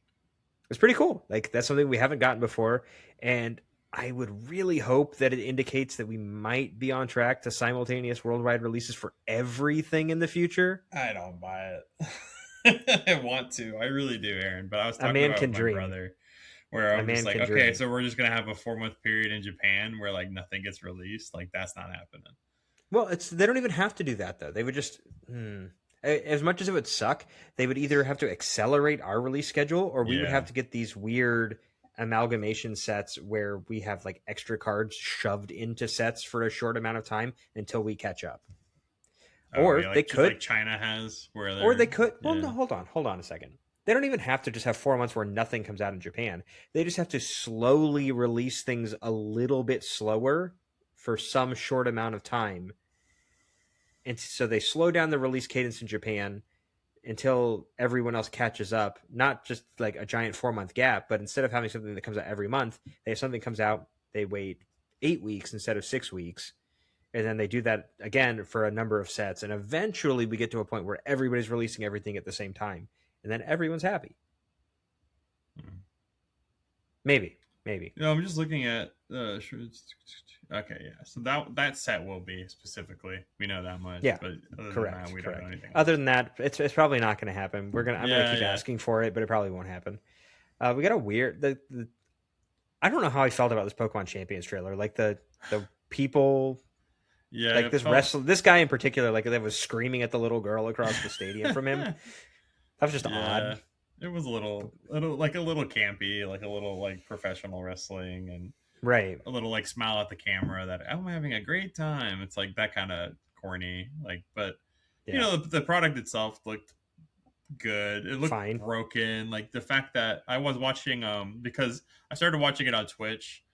is pretty cool. Like that's something we haven't gotten before, and I would really hope that it indicates that we might be on track to simultaneous worldwide releases for everything in the future. I don't buy it. I want to. I really do, Aaron. But I was A talking man about it can with my dream. brother, where A I'm just man like, can okay, dream. so we're just gonna have a 4 month period in Japan where like nothing gets released. Like that's not happening. Well, it's they don't even have to do that though. They would just as much as it would suck, they would either have to accelerate our release schedule or we would Yeah. have to get these weird amalgamation sets where we have like extra cards shoved into sets for a short amount of time until we catch up. Oh Or yeah, they like could China has where or they they're could well yeah. no, hold on a second. They don't even have to just have 4 months where nothing comes out in Japan. They just have to slowly release things a little bit slower for some short amount of time, and so they slow down the release cadence in Japan until everyone else catches up. Not just like a giant 4 month gap, but instead of having something that comes out every month, they have something comes out. They wait 8 weeks instead of 6 weeks, and then they do that again for a number of sets. And eventually, we get to a point where everybody's releasing everything at the same time, and then everyone's happy. Hmm. Maybe, maybe. No, I'm just looking at okay, yeah. So that set will be specifically. We know that much, Yeah, but other than that, correct, we don't know correct. anything Other else. than that, it's probably not going to happen. I'm gonna Yeah, keep yeah. asking for it, but it probably won't happen. We got a weird the I don't know how I felt about this Pokemon Champions trailer. Like the people, Yeah, like it felt this guy in particular, like that was screaming at the little girl across the stadium from him. That was just yeah. odd. It was a little campy, like a little like professional wrestling, and Right. a little like smile at the camera that I'm having a great time. It's like that kind of corny, like, but Yeah. the product itself looked good. It looked Fine. broken. Like the fact that I was watching because I started watching it on Twitch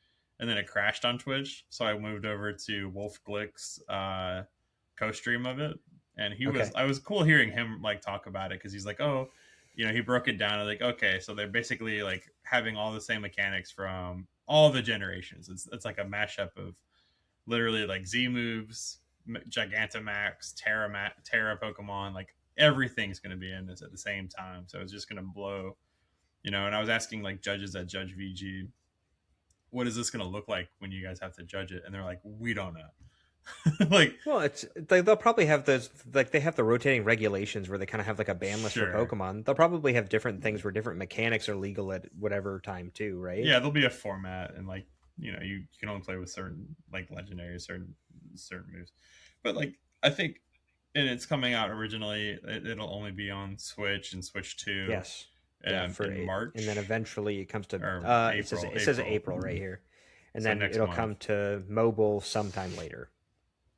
and then it crashed on Twitch. So I moved over to Wolf Glick's co-stream of it. And Okay. I was cool hearing him like talk about it because he's like, oh, he broke it down. Like, okay, so they're basically like having all the same mechanics from all the generations. It's like a mashup of literally like Z moves, Gigantamax, Terra Pokemon, like everything's going to be in this at the same time. So it's just going to blow, And I was asking like judges at Judge VG, what is this going to look like when you guys have to judge it? And they're like, we don't know. Like, Well, it's they'll probably have those like they have the rotating regulations where they kind of have like a ban list for sure. Pokemon. They'll probably have different things where different mechanics are legal at whatever time too, right? Yeah, there'll be a format and like, you can only play with certain like legendary, certain moves. But like, I think, and it's coming out originally, it'll only be on Switch and Switch 2 Yes. Yeah, for in eight, and then March eventually it comes to or April. it says April. April right here, and So then next it'll month. come to mobile sometime later.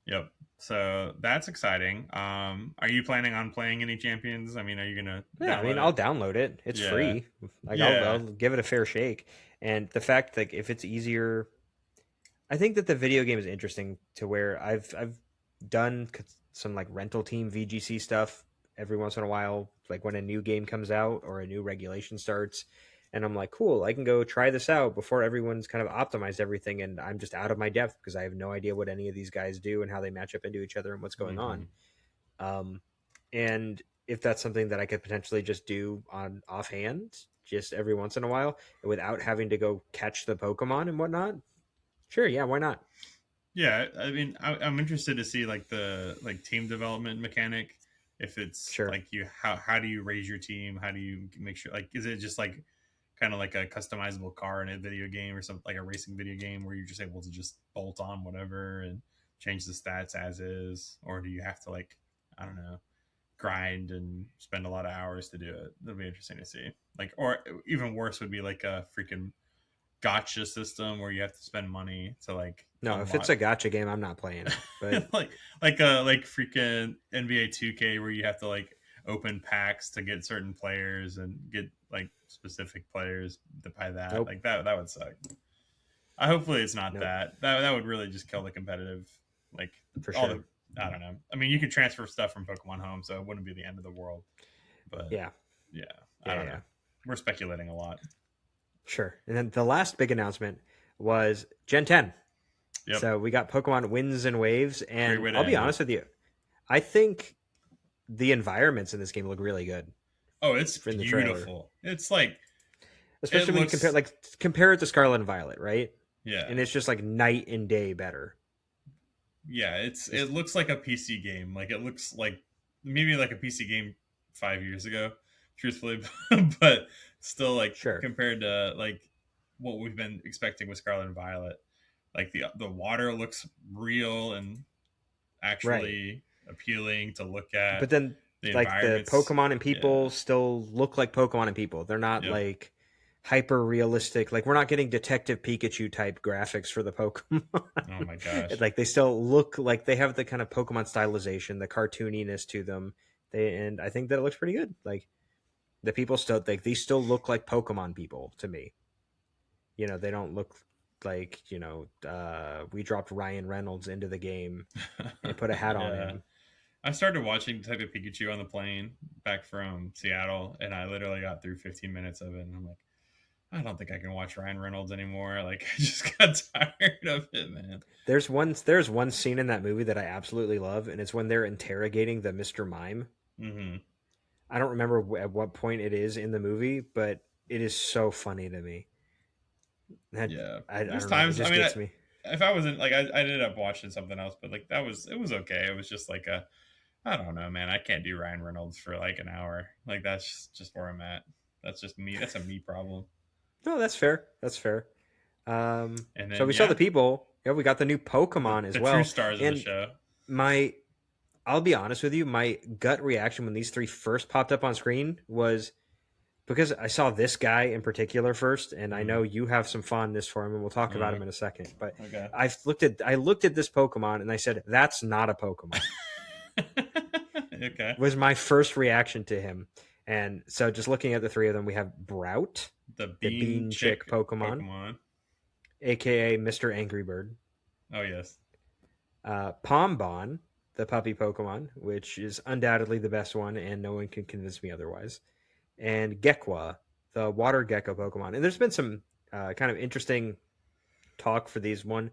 Yep. So that's exciting. Are you planning on playing any champions? I mean, are you gonna Yeah, I mean, download I'll it? download it. It's Yeah. free. Like I'll Yeah. give it a fair shake. And the fact that if it's easier, I think that the video game is interesting to where I've done some like rental team VGC stuff every once in a while, like when a new game comes out or a new regulation starts, and I'm like, cool, I can go try this out before everyone's kind of optimized everything, and I'm just out of my depth because I have no idea what any of these guys do and how they match up into each other and what's going on. Hmm. Um, and if that's something that I could potentially just do on offhand, just every once in a while, without having to go catch the Pokemon and whatnot, sure, yeah, why not? Yeah. I mean, I'm interested to see like the like team development mechanic. If it's Sure. like how do you raise your team? How do you make sure like is it just like kind of like a customizable car in a video game or something like a racing video game where you're just able to just bolt on whatever and change the stats as is, or do you have to like I don't know grind and spend a lot of hours to do it? That'll be interesting to see. Like, or even worse would be like a freaking gotcha system where you have to spend money to like No, if it's unlock a gotcha game, I'm not playing it. But like like freaking NBA 2K where you have to like open packs to get certain players and get like specific players to buy that. nope. Like that would suck. Hopefully it's not Nope, that. That would really just kill the competitive, like for all sure. the. I don't know. I mean, you could transfer stuff from Pokemon Home, so it wouldn't be the end of the world. But Yeah, yeah, I yeah, don't know. yeah. We're speculating a lot. Sure. And then the last big announcement was Gen 10. Yep. So we got Pokemon Winds and Waves, Great and way to I'll be end it. honest with you, I think the environments in this game look really good Oh, it's in the trailer, beautiful. It's like it especially when you looks. compare it to Scarlet and Violet, right? Yeah, And it's just like night and day better. yeah. Just It looks like a PC game. Like it looks like maybe like a PC game 5 years ago, truthfully, but still like sure, compared to like what we've been expecting with Scarlet and Violet. Like the water looks real and right. actually appealing to look at. But then The like the environments, Pokemon and yeah, people still look like Pokemon and people. They're not yep. like hyper realistic. Like we're not getting Detective Pikachu type graphics for the Pokemon. Oh my gosh. Like they still look like they have the kind of Pokemon stylization, the cartooniness to them. And I think that it looks pretty good. Like the people still like these still look like Pokemon people to me. They don't look like we dropped Ryan Reynolds into the game and put a hat on Yeah. him. I started watching Detective Pikachu on the plane back from Seattle, and I literally got through 15 minutes of it, and I'm like, I don't think I can watch Ryan Reynolds anymore. Like, I just got tired of it, man. There's one scene in that movie that I absolutely love, and it's when they're interrogating the Mr. Mime. Hmm. I don't remember at what point it is in the movie, but it is so funny to me. That Yeah. I There's don't know. It times, I just mean, gets me. if I wasn't, like, I ended up watching something else, but, like, it was okay. It was just like I don't know, man. I can't do Ryan Reynolds for like an hour. Like, that's just where I'm at. That's just me. That's a me problem. No, that's fair. That's fair. And So then, we saw yeah, the people. Yeah, we got the new Pokemon as the true well. stars of the And show. my, I'll be honest with you, my gut reaction when these three first popped up on screen was because I saw this guy in particular first, and I know Mm, you have some fondness for him, and we'll talk about uh, him in a second. But okay. I looked at this Pokemon and I said, "That's not a Pokemon." Okay. Was my first reaction to him, and so just looking at the three of them, we have Brout, The the bean Bean chick Chick Pokemon, Pokemon. aka Mr. Angry Bird, Oh, yes. Pombon, the puppy Pokemon, which is undoubtedly the best one, and no one can convince me otherwise, and Gekwa, the water gecko Pokemon. And there's been some kind of interesting talk for these. One,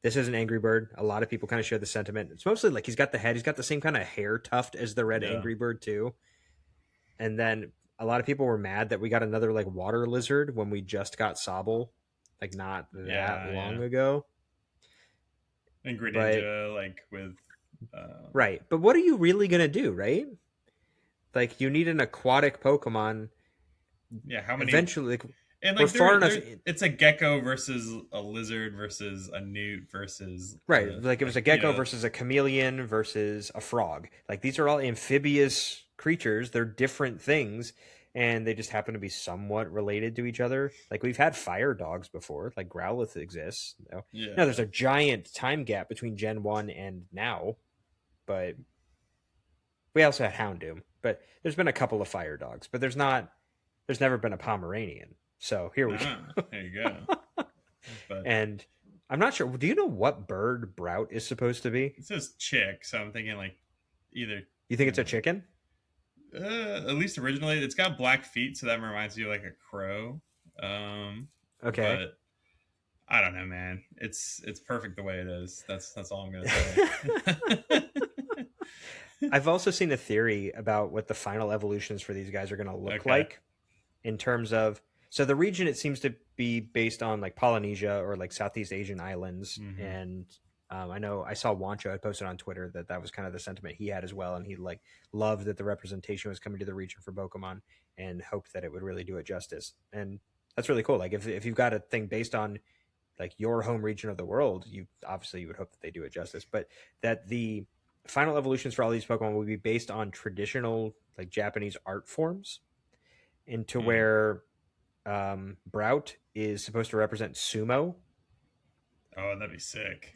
this is an Angry Bird. A lot of people kind of share the sentiment. It's mostly like he's got the head, he's got the same kind of hair tuft as the red Yeah. Angry Bird too. And then a lot of people were mad that we got another like water lizard when we just got Sobble, like not that Yeah. Yeah. long ago. And But Greninja, like, with. Um, right, but what are you really gonna do, right? Like you need an aquatic Pokemon yeah. How many. eventually. Like, And, we're like, far enough in, it's a gecko versus a lizard versus a newt versus right, like it was like, a gecko versus a chameleon versus a frog. Like these are all amphibious creatures. They're different things, and they just happen to be somewhat related to each other. Like we've had fire dogs before. Like Growlithe exists. Now there's yeah. a giant time gap between Gen 1 and now, but we also had Houndoom. But there's been a couple of fire dogs, but there's never been a Pomeranian. So here we Ah, go. there you go. But And I'm not sure. Do you know what bird Brout is supposed to be? it says chick, so I'm thinking like either You think it's a chicken? at least originally it's got black feet, so that reminds you of like a crow. Okay. But I don't know, man. It's perfect the way it is. That's all I'm gonna say. I've also seen a theory about what the final evolutions for these guys are going to look Okay. like in terms of. So the region it seems to be based on like Polynesia or like Southeast Asian islands, Hmm. and I know I saw Wancho had posted on Twitter that that was kind of the sentiment he had as well, and he like loved that the representation was coming to the region for Pokemon and hoped that it would really do it justice, and that's really cool. Like if you've got a thing based on like your home region of the world, you would hope that they do it justice, but that the final evolutions for all these Pokemon will be based on traditional like Japanese art forms, into Hmm. where Brout is supposed to represent sumo, Oh, that'd be sick.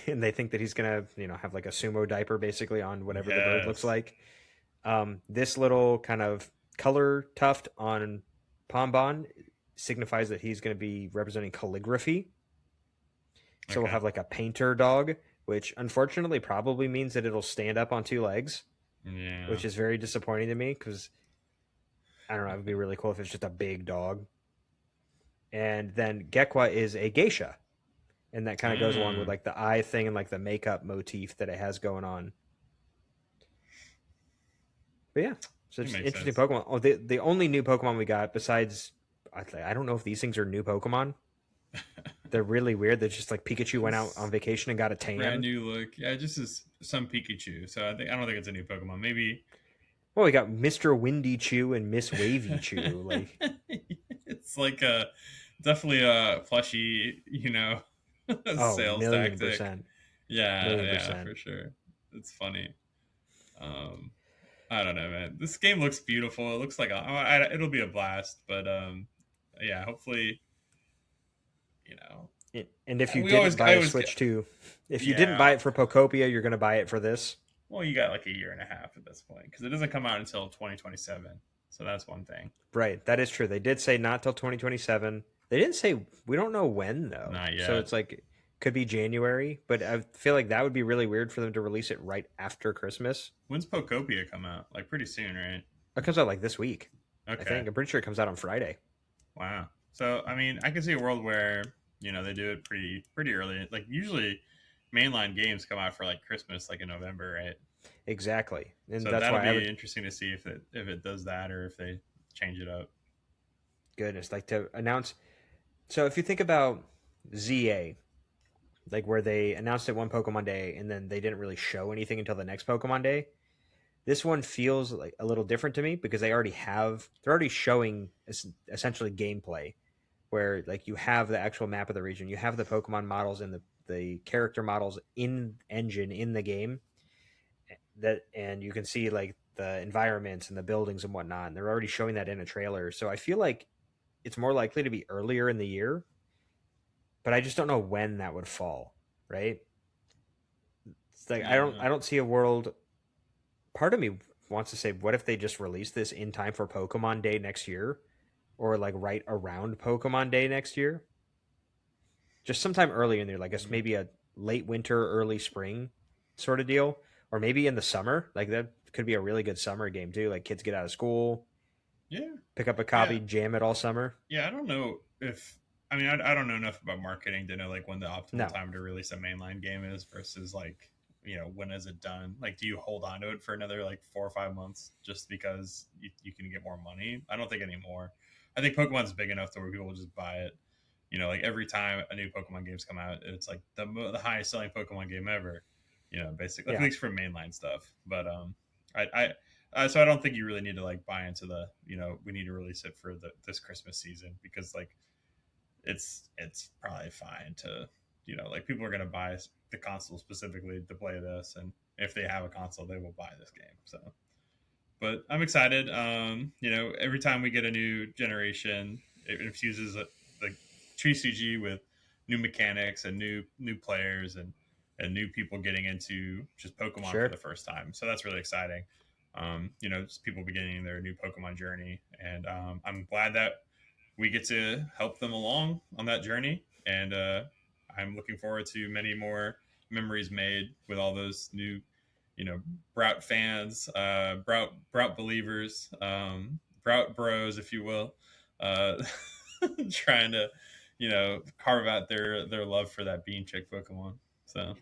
and they think that he's gonna have like a sumo diaper basically on whatever the bird looks Yes. like. This little kind of color tuft on Pombon signifies that he's going to be representing calligraphy. So we'll Okay. have like a painter dog, which unfortunately probably means that it'll stand up on two legs, Yeah. which is very disappointing to me because I don't know, it would be really cool if it's just a big dog. And then Gekwa is a geisha, and that kind of goes along with Mm, like the eye thing and like the makeup motif that it has going on. But yeah, so it it's makes interesting sense. Pokemon. Oh, the only new Pokemon we got besides I don't know if these things are new Pokemon. They're really weird. They're just like Pikachu went out on It's vacation and got a brand tan. new look. Yeah, just as some Pikachu. So I don't think it's a new Pokemon. Maybe Well, we got Mr. Windy Chew and Miss Wavy Chew. Like, it's like a definitely a plushy, oh, sales million tactic. percent, Yeah, million yeah, percent. for sure. It's funny. Um, I don't know, man. This game looks beautiful. It looks like it'll be a blast. But yeah, hopefully, you know, And if you we always, didn't buy I a always get, Switch 2, if you didn't buy yeah. it for Pokopia, you're going to buy it for this. Well, you got like a year and a half at this point because it doesn't come out until 2027. So that's one thing. Right, that is true. They did say not till 2027. They didn't say we don't know when though. Not So yet. it's like could be January, but I feel like that would be really weird for them to release it right after Christmas. When's Pokopia come out? Like pretty soon, right? It comes out like this week. I Okay. think. I'm pretty sure it comes out on Friday. Wow. So I mean, I can see a world where they do it pretty early. Like usually, mainline games come out for like Christmas, like in November, right? Exactly. And So that's that'll why I be would interesting to see if it does that or if they change it up. goodness, like to announce. So if you think about ZA, like where they announced it one Pokemon Day and then they didn't really show anything until the next Pokemon Day. This one feels like a little different to me because they're already showing essentially gameplay where like you have the actual map of the region, you have the Pokemon models and the character models in engine in the game that and you can see like the environments and the buildings and whatnot. And they're already showing that in a trailer. So I feel like it's more likely to be earlier in the year, but I just don't know when that would fall, right? It's like Yeah. I don't see a world. Part of me wants to say, what if they just release this in time for Pokemon Day next year, or like right around Pokemon Day next year, just sometime early in there. Like I guess Mm. maybe a late winter, early spring sort of deal, or maybe in the summer. Like that could be a really good summer game too. Like kids get out of school, Yeah. pick up a Yeah. copy, jam it all summer. Yeah. I don't know if I don't know enough about marketing to know like when the optimal No, time to release a mainline game is versus like when is it done? Like, do you hold on to it for another like 4 or 5 months just because you can get more money? I don't think anymore. I think Pokemon's big enough to where people will just buy it. Like every time a new Pokemon game's come out, it's like the highest selling Pokemon game ever. Basically, at yeah, least for mainline stuff. But so I don't think you really need to like buy into the we need to release it for this Christmas season because like it's probably fine to like people are gonna buy the console specifically to play this, and if they have a console, they will buy this game. So but I'm excited. Every time we get a new generation, it infuses the TCG with new mechanics and new players and new people getting into just Pokemon for sure, the first time. So that's really exciting. Just people beginning their new Pokemon journey, and I'm glad that we get to help them along on that journey. And I'm looking forward to many more memories made with all those new Brout fans, Brout believers, Brout bros, if you will, uh, trying to carve out their love for that Bean Chick Pokemon. So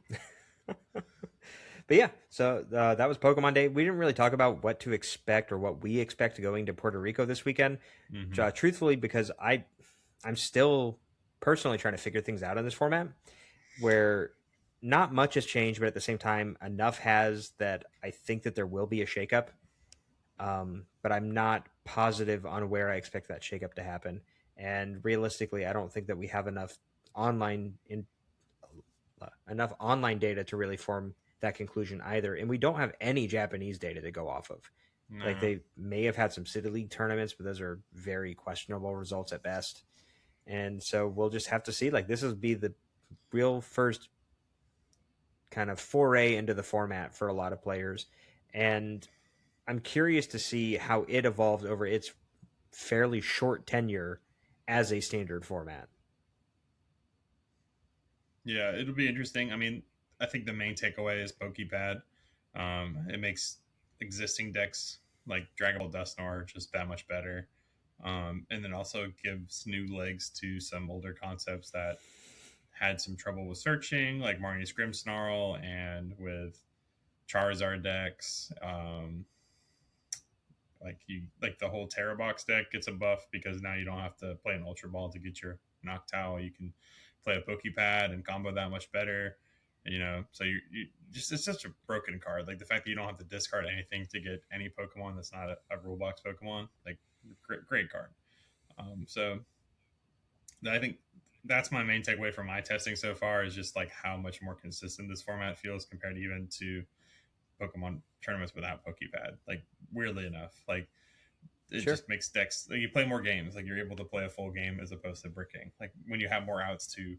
but yeah. So that was Pokemon Day. We didn't really talk about what to expect or what we expect going to Puerto Rico this weekend. mm-hmm. Truthfully, because I'm still personally trying to figure things out in this format where not much has changed, but at the same time, enough has that I think that there will be a shakeup. But I'm not positive on where I expect that shakeup to happen. And realistically, I don't think that we have online in, enough online data to really form that conclusion either. And we don't have any Japanese data to go off of. Like No. they may have had some city league tournaments, but those are very questionable results at best. And so we'll just have to see. Like this will be the real first kind of foray into the format for a lot of players. And I'm curious to see how it evolved over its fairly short tenure as a standard format. Yeah, it'll be interesting. I mean, I think the main takeaway is Pokepad. It makes existing decks like Dragon Ball Dusknoir just that much better. And then also gives new legs to some older concepts that had some trouble with searching, like Marnie's Grimmsnarl and with Charizard decks. Like the whole Terra Box deck gets a buff because now you don't have to play an Ultra Ball to get your Noctowl. You can play a Pokepad and combo that much better. So you just it's such a broken card. Like the fact that you don't have to discard anything to get any Pokemon that's not a rule box Pokemon. Like great card. So I think that's my main takeaway from my testing so far is just like how much more consistent this format feels compared even to Pokemon tournaments without Pokepad. Like weirdly enough, like it Sure. just makes decks like you play more games. Like you're able to play a full game as opposed to bricking. Like when you have more outs to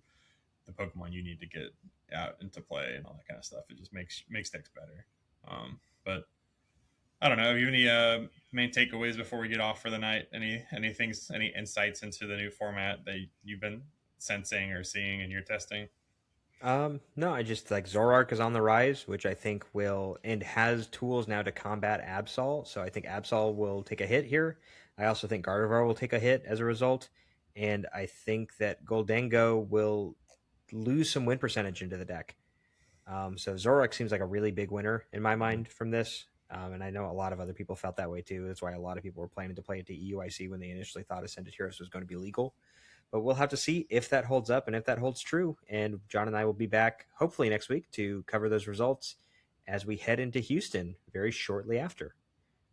the Pokemon you need to get out into play and all that kind of stuff, it just makes decks better. But I don't know. Have you any main takeaways before we get off for the night? Any insights into the new format that you've been sensing or seeing in your testing? No, I just like Zoroark is on the rise, which I think will and has tools now to combat Absol. So I think Absol will take a hit here. I also think Gardevoir will take a hit as a result, and I think that Goldango will lose some win percentage into the deck. So Zoroark seems like a really big winner in my mind from this. And I know a lot of other people felt that way too. That's why a lot of people were planning to play into EUIC when they initially thought Ascended Heroes was going to be legal. But we'll have to see if that holds up and if that holds true. And John and I will be back hopefully next week to cover those results as we head into Houston very shortly after.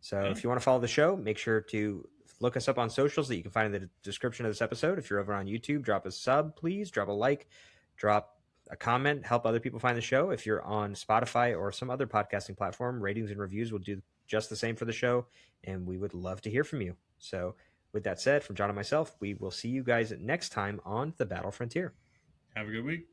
So Yeah, if you want to follow the show, make sure to look us up on socials that you can find in the description of this episode. If you're over on YouTube, drop a sub, please. Drop a like, drop a comment, help other people find the show. If you're on Spotify or some other podcasting platform, ratings and reviews will do just the same for the show. And we would love to hear from you. So with that said, from John and myself, we will see you guys next time on The Battle Frontier. have a good week.